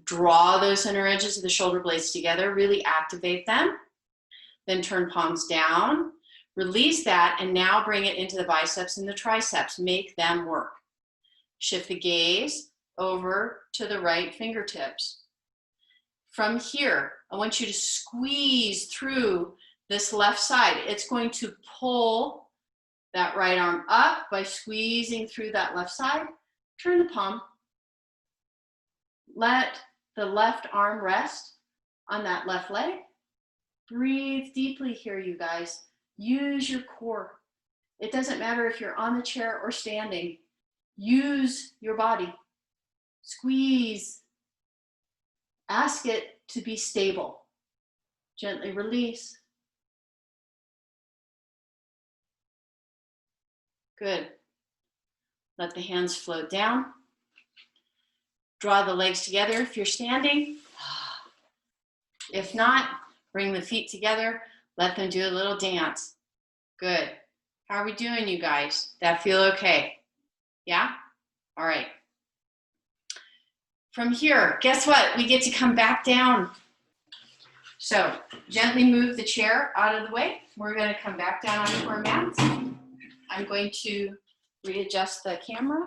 S1: Draw those inner edges of the shoulder blades together. Really activate them. Then turn palms down. Release that, and now bring it into the biceps and the triceps. Make them work. Shift the gaze over to the right fingertips. From here, I want you to squeeze through this left side. It's going to pull that right arm up by squeezing through that left side. Turn the palm. Let the left arm rest on that left leg. Breathe deeply here, you guys. Use your core. It doesn't matter if you're on the chair or standing. Use your body. Squeeze. Ask it to be stable. Gently release. Good. Let the hands float down. Draw the legs together if you're standing. If not, bring the feet together. Let them do a little dance. Good. How are we doing, you guys? That feel okay? Yeah? All right. From here, guess what? We get to come back down. So gently move the chair out of the way. We're going to come back down onto our mats. I'm going to readjust the camera.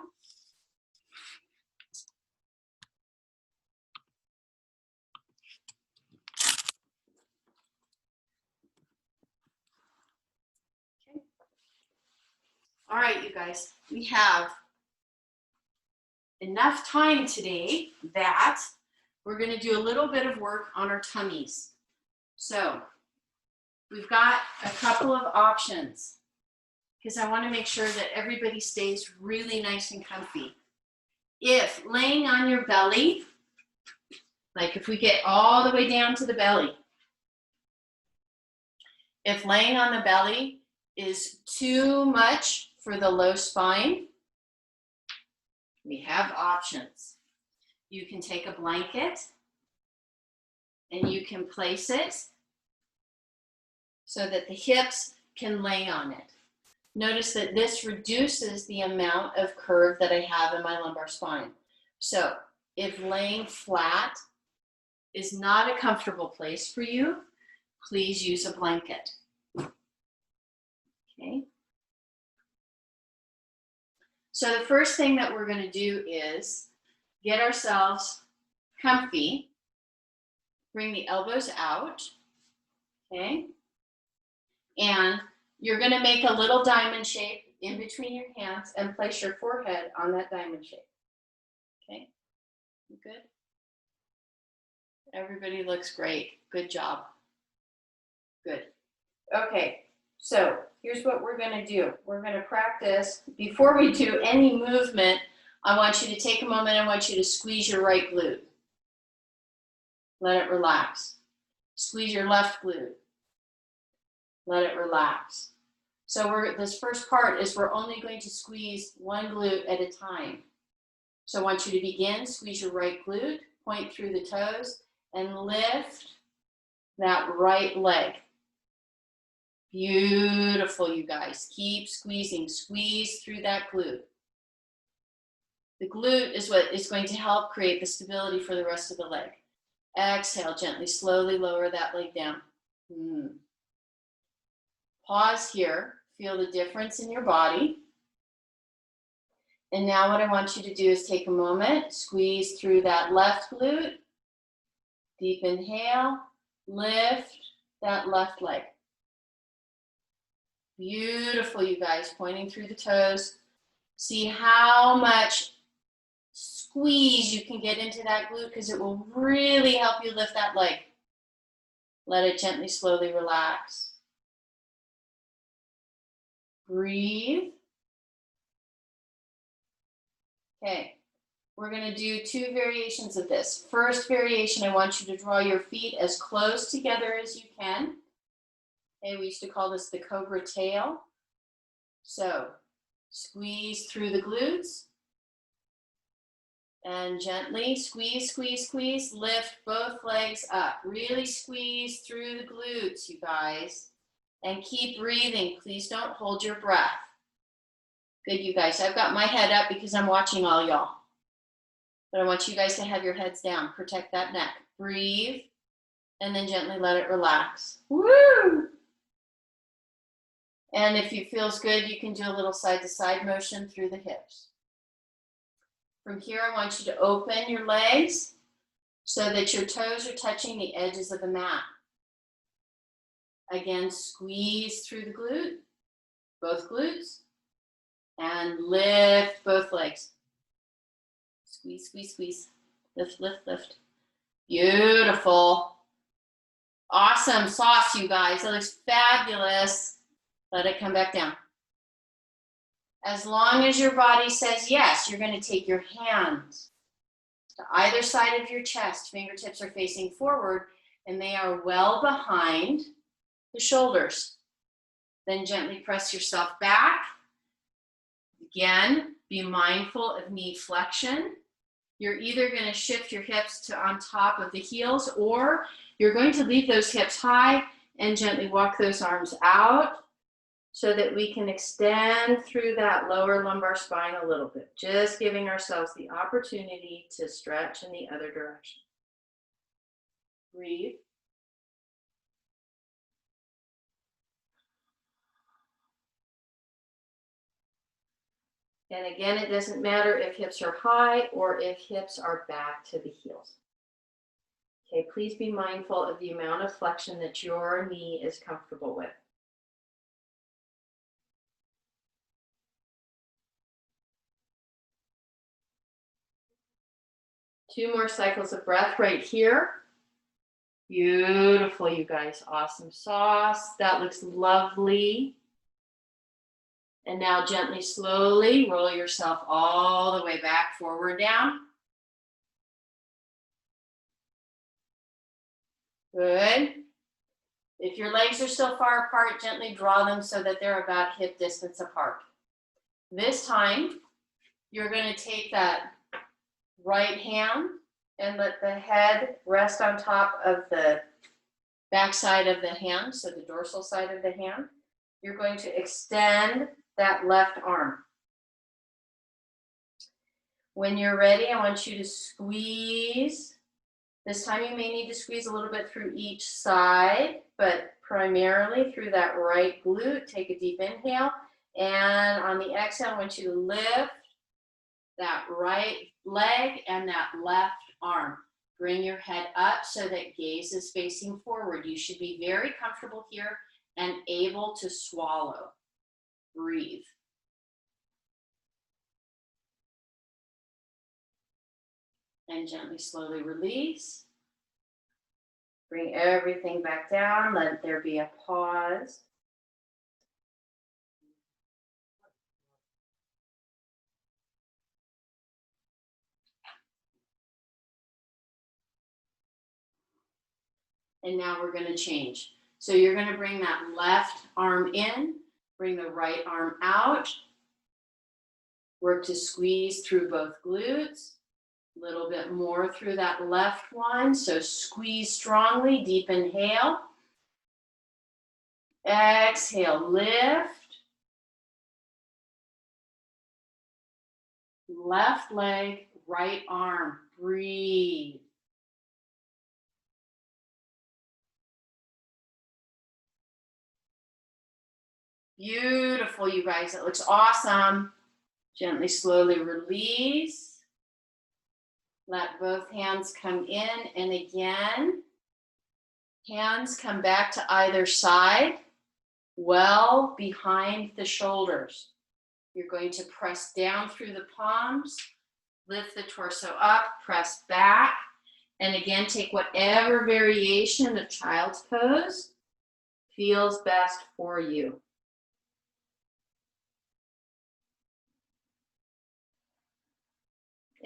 S1: Okay. All right, you guys, we have enough time today that we're going to do a little bit of work on our tummies. So we've got a couple of options because I want to make sure that everybody stays really nice and comfy. If laying on your belly, like if we get all the way down to the belly, if laying on the belly is too much for the low spine, we have options. You can take a blanket and you can place it so that the hips can lay on it. Notice that this reduces the amount of curve that I have in my lumbar spine. So if laying flat is not a comfortable place for you, please use a blanket. Okay. So the first thing that we're going to do is get ourselves comfy. Bring the elbows out. Okay. And you're going to make a little diamond shape in between your hands and place your forehead on that diamond shape. Okay. You good? Everybody looks great. Good job. Good. Okay. So here's what we're going to do. We're going to practice. Before we do any movement, I want you to take a moment. I want you to squeeze your right glute. Let it relax. Squeeze your left glute. Let it relax. So this first part is we're only going to squeeze one glute at a time. So I want you to begin, squeeze your right glute, point through the toes, and lift that right leg. Beautiful, you guys. Keep squeezing. Squeeze through that glute. The glute is what is going to help create the stability for the rest of the leg. Exhale, gently, slowly lower that leg down. Pause here. Feel the difference in your body. And now what I want you to do is take a moment, squeeze through that left glute. Deep inhale, lift that left leg. Beautiful, you guys, pointing through the toes. See how much squeeze you can get into that glute because it will really help you lift that leg. Let it gently, slowly relax. Breathe. Okay, we're going to do 2 variations of this. First variation, I want you to draw your feet as close together as you can. Okay, we used to call this the cobra tail. So squeeze through the glutes and gently squeeze, squeeze, squeeze. Lift both legs up. Really squeeze through the glutes, you guys. And keep breathing. Please don't hold your breath. Good, you guys. I've got my head up because I'm watching all y'all. But I want you guys to have your heads down. Protect that neck. Breathe. And then gently let it relax. Woo! And if it feels good, you can do a little side-to-side motion through the hips. From here, I want you to open your legs so that your toes are touching the edges of the mat. Again, squeeze through the glute, both glutes, and lift both legs. Squeeze, squeeze, squeeze. Lift, lift, lift. Beautiful. Awesome sauce, you guys. That looks fabulous. Let it come back down. As long as your body says yes, you're going to take your hands to either side of your chest. Fingertips are facing forward, and they are well behind the shoulders. Then gently press yourself back. Again, be mindful of knee flexion. You're either going to shift your hips to on top of the heels, or you're going to leave those hips high and gently walk those arms out so that we can extend through that lower lumbar spine a little bit, just giving ourselves the opportunity to stretch in the other direction. Breathe. And again, it doesn't matter if hips are high or if hips are back to the heels. Okay, please be mindful of the amount of flexion that your knee is comfortable with. Two more cycles of breath right here. Beautiful, you guys. Awesome sauce. That looks lovely. And now gently, slowly roll yourself all the way back, forward, down. Good. If your legs are still far apart, gently draw them so that they're about hip distance apart. This time, you're going to take that right hand and let the head rest on top of the back side of the hand, so the dorsal side of the hand. You're going to extend that left arm. When you're ready, I want you to squeeze. This time you may need to squeeze a little bit through each side, but primarily through that right glute. Take a deep inhale, and on the exhale, I want you to lift that right leg and that left arm. Bring your head up so that gaze is facing forward. You should be very comfortable here and able to swallow. Breathe. And gently, slowly release. Bring everything back down. Let there be a pause. And now we're going to change. So you're going to bring that left arm in, bring the right arm out, Work to squeeze through both glutes. A little bit more through that left one. So squeeze strongly, deep inhale. Exhale, lift. Left leg, right arm. Breathe. Beautiful, you guys. That looks awesome. Gently, slowly release. Let both hands come in, and again, hands come back to either side, well behind the shoulders. You're going to press down through the palms, lift the torso up, press back, and again, take whatever variation of child's pose feels best for you.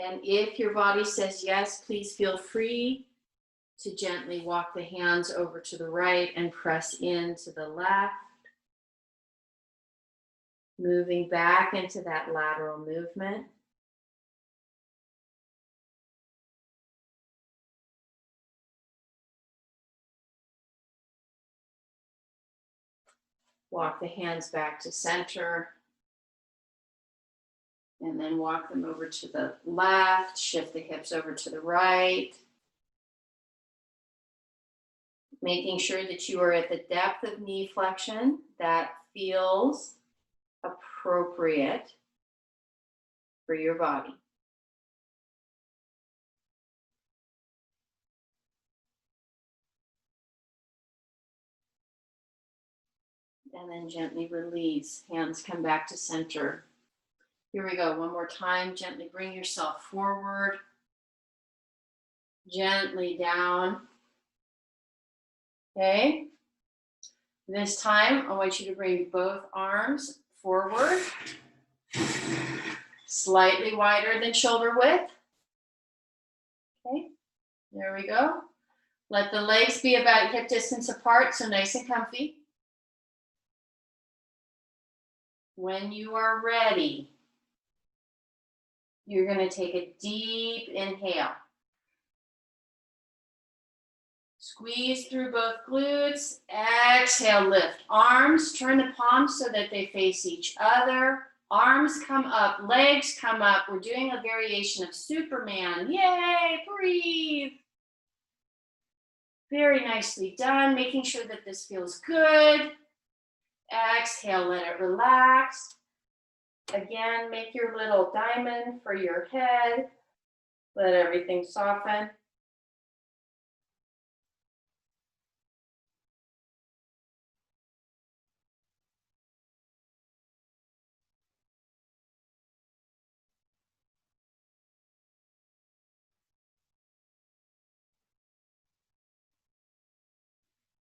S1: And if your body says yes, please feel free to gently walk the hands over to the right and press into the left. Moving back into that lateral movement. Walk the hands back to center. And then walk them over to the left. Shift the hips over to the right. Making sure that you are at the depth of knee flexion that feels appropriate for your body. And then gently release. Hands come back to center. Here we go. One more time. Gently bring yourself forward. Gently down. Okay. This time, I want you to bring both arms forward. Slightly wider than shoulder width. Okay. There we go. Let the legs be about hip distance apart, so nice and comfy. When you are ready, you're going to take a deep inhale. Squeeze through both glutes. Exhale, lift. Arms, turn the palms so that they face each other. Arms come up, legs come up. We're doing a variation of Superman. Yay, breathe. Very nicely done. Making sure that this feels good. Exhale, let it relax. Again, make your little diamond for your head. Let everything soften.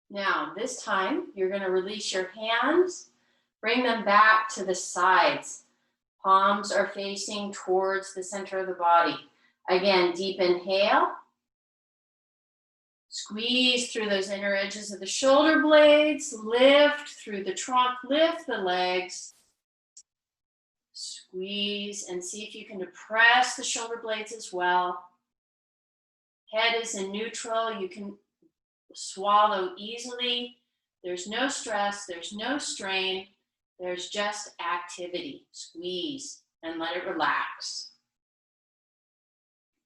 S1: Now, this time, you're going to release your hands. Bring them back to the sides. Palms are facing towards the center of the body. Again, deep inhale. Squeeze through those inner edges of the shoulder blades. Lift through the trunk. Lift the legs. Squeeze and see if you can depress the shoulder blades as well. Head is in neutral. You can swallow easily. There's no stress. There's no strain. There's just activity. Squeeze and let it relax.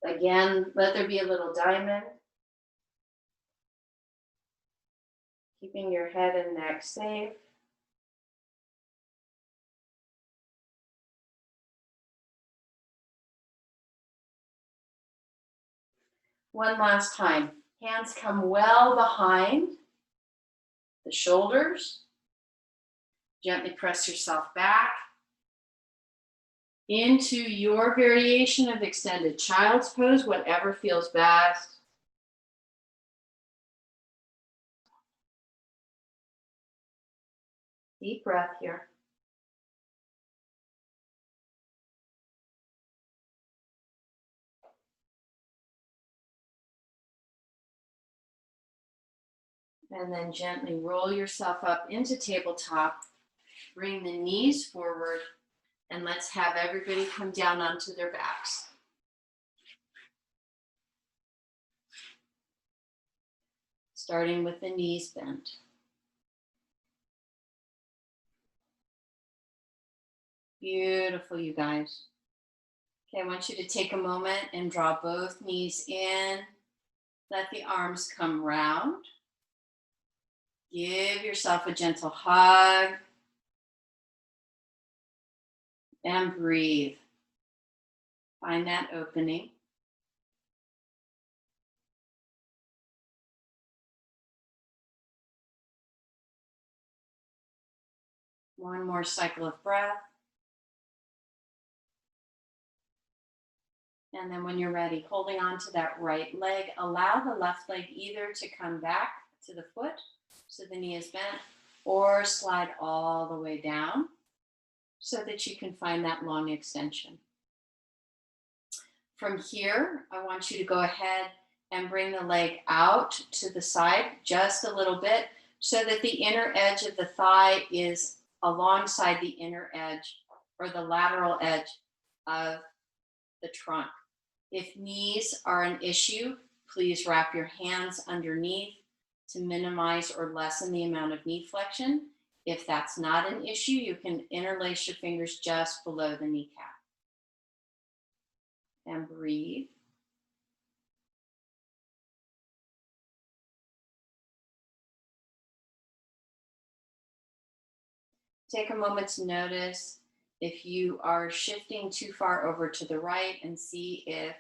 S1: Again, let there be a little diamond. Keeping your head and neck safe. One last time. Hands come well behind the shoulders. Gently press yourself back into your variation of extended child's pose, whatever feels best. Deep breath here. And then gently roll yourself up into tabletop. Bring the knees forward. And let's have everybody come down onto their backs. Starting with the knees bent. Beautiful, you guys. Okay, I want you to take a moment and draw both knees in. Let the arms come round. Give yourself a gentle hug. And breathe. Find that opening. One more cycle of breath. And then when you're ready, holding on to that right leg, allow the left leg either to come back to the foot, so the knee is bent, or slide all the way down so that you can find that long extension. From here, I want you to go ahead and bring the leg out to the side just a little bit so that the inner edge of the thigh is alongside the inner edge or the lateral edge of the trunk. If knees are an issue, please wrap your hands underneath to minimize or lessen the amount of knee flexion. If that's not an issue, you can interlace your fingers just below the kneecap. And breathe. Take a moment to notice if you are shifting too far over to the right and see if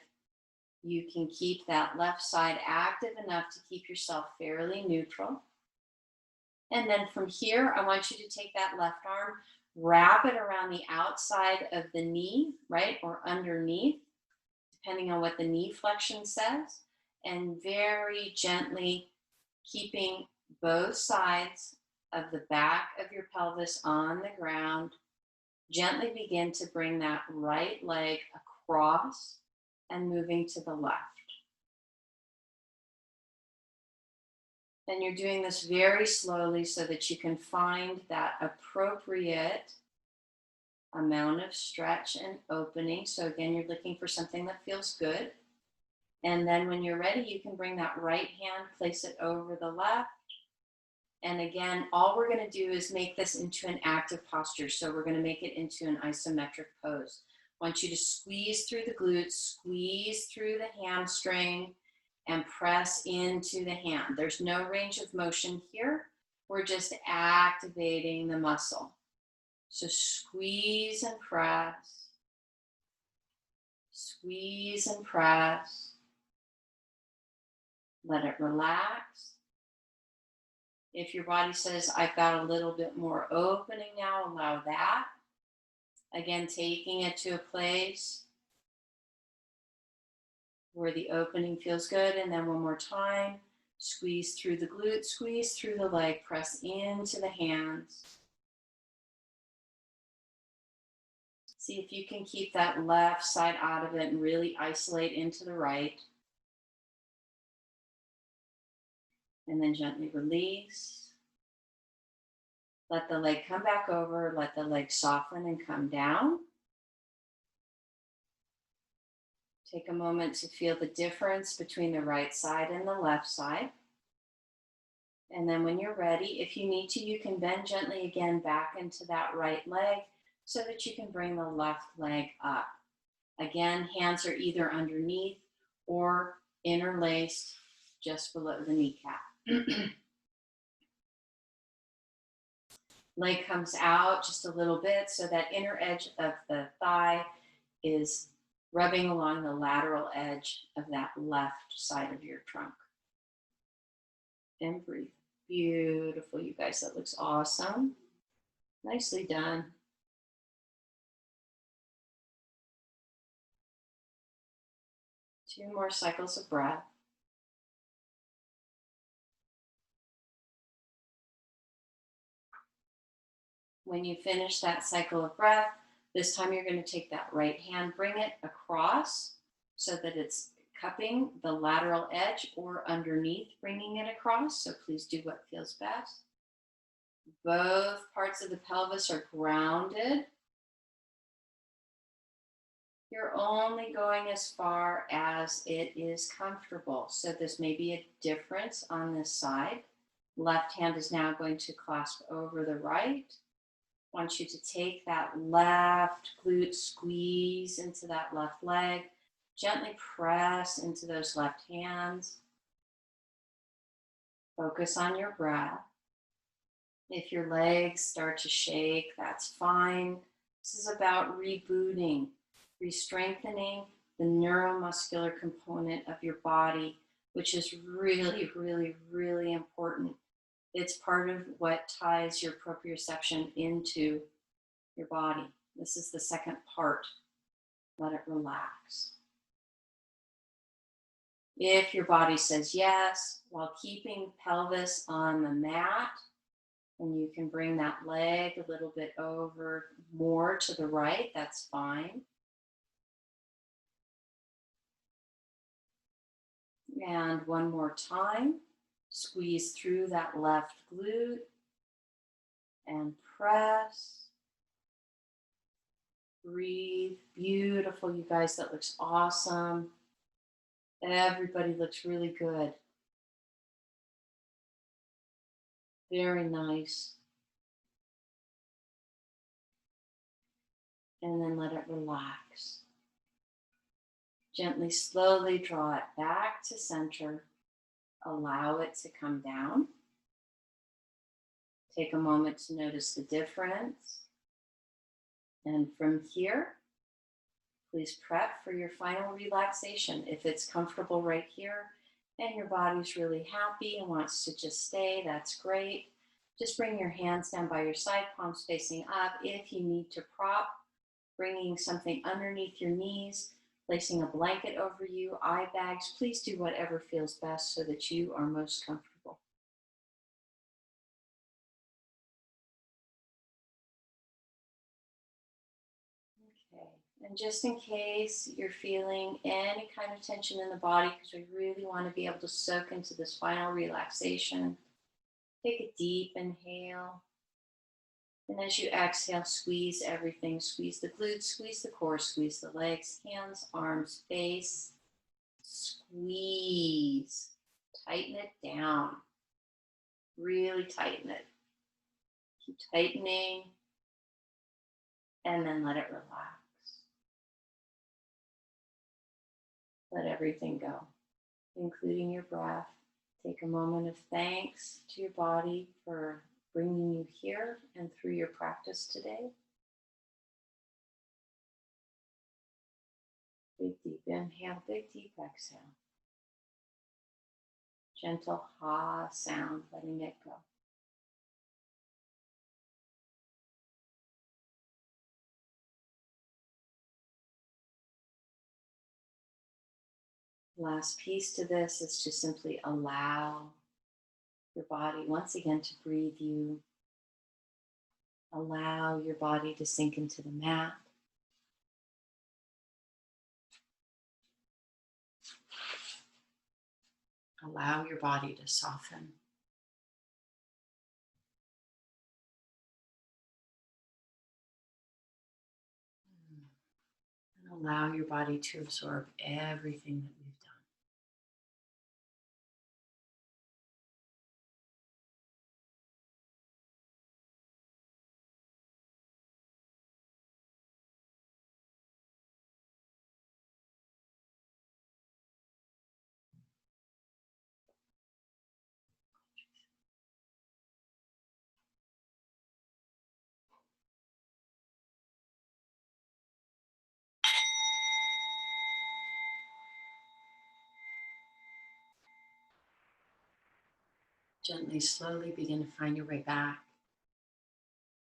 S1: you can keep that left side active enough to keep yourself fairly neutral. And then from here, I want you to take that left arm, wrap it around the outside of the knee, right, or underneath, depending on what the knee flexion says, and very gently keeping both sides of the back of your pelvis on the ground. Gently begin to bring that right leg across and moving to the left. And you're doing this very slowly so that you can find that appropriate amount of stretch and opening. So again, you're looking for something that feels good. And then when you're ready, you can bring that right hand, place it over the left. And again, all we're going to do is make this into an active posture. So we're going to make it into an isometric pose. I want you to squeeze through the glutes, squeeze through the hamstring, and press into the hand. There's no range of motion here. We're just activating the muscle. So squeeze and press. Squeeze and press. Let it relax. If your body says, I've got a little bit more opening now, allow that. Again, taking it to a place where the opening feels good. And then one more time, squeeze through the glute, squeeze through the leg, press into the hands. See if you can keep that left side out of it and really isolate into the right. And then gently release. Let the leg come back over, let the leg soften and come down. Take a moment to feel the difference between the right side and the left side. And then when you're ready, if you need to, you can bend gently again back into that right leg so that you can bring the left leg up. Again, hands are either underneath or interlaced just below the kneecap. Leg comes out just a little bit so that inner edge of the thigh is rubbing along the lateral edge of that left side of your trunk. And breathe. Beautiful, you guys. That looks awesome. Nicely done. Two more cycles of breath. When you finish that cycle of breath, this time you're going to take that right hand, bring it across so that it's cupping the lateral edge or underneath, bringing it across. So please do what feels best. Both parts of the pelvis are grounded. You're only going as far as it is comfortable. So this may be a difference on this side. Left hand is now going to clasp over the right. I want you to take that left glute, squeeze into that left leg. Gently press into those left hands. Focus on your breath. If your legs start to shake, that's fine. This is about rebooting, re-strengthening the neuromuscular component of your body, which is really, really, really important. It's part of what ties your proprioception into your body. This is the second part. Let it relax. If your body says yes, while keeping pelvis on the mat, and you can bring that leg a little bit over more to the right, that's fine. And one more time, squeeze through that left glute and press. Breathe. Beautiful, you guys. That looks awesome. Everybody looks really good. Very nice. And then let it relax. Gently, slowly draw it back to center. Allow it to come down. Take a moment to notice the difference. And from here, please prep for your final relaxation. If it's comfortable right here and your body's really happy and wants to just stay, that's great. Just bring your hands down by your side, palms facing up. If you need to prop, bringing something underneath your knees, placing a blanket over you, eye bags, please do whatever feels best so that you are most comfortable. Okay, and just in case you're feeling any kind of tension in the body, because we really want to be able to soak into this final relaxation, take a deep inhale. And as you exhale, squeeze everything. Squeeze the glutes, squeeze the core, squeeze the legs, hands, arms, face. Squeeze. Tighten it down. Really tighten it. Keep tightening. And then let it relax. Let everything go, including your breath. Take a moment of thanks to your body for bringing you here and through your practice today. Big deep inhale, big deep exhale. Gentle ha sound, letting it go. Last piece to this is to simply allow your body once again to breathe you. Allow your body to sink into the mat. Allow your body to soften. And allow your body to absorb everything that we've done. Gently, slowly begin to find your way back.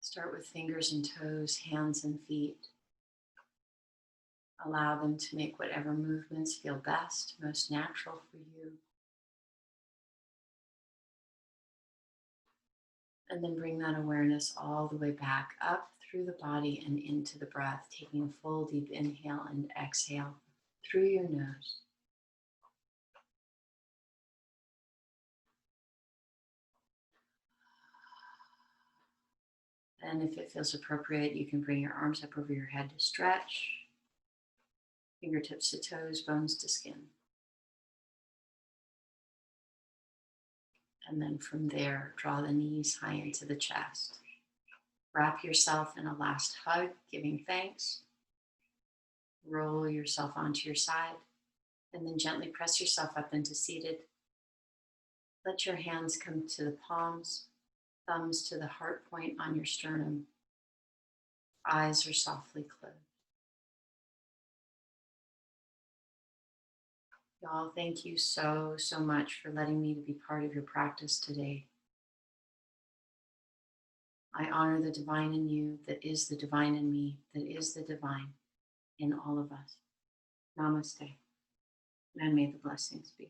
S1: Start with fingers and toes, hands and feet. Allow them to make whatever movements feel best, most natural for you. And then bring that awareness all the way back up through the body and into the breath, taking a full deep inhale and exhale through your nose. And if it feels appropriate, you can bring your arms up over your head to stretch. Fingertips to toes, bones to skin. And then from there, draw the knees high into the chest. Wrap yourself in a last hug, giving thanks. Roll yourself onto your side, and then gently press yourself up into seated. Let your hands come to the palms, thumbs to the heart point on your sternum. Eyes are softly closed. Y'all, thank you so much for letting me to be part of your practice today. I honor the divine in you that is the divine in me, that is the divine in all of us. Namaste, and may the blessings be.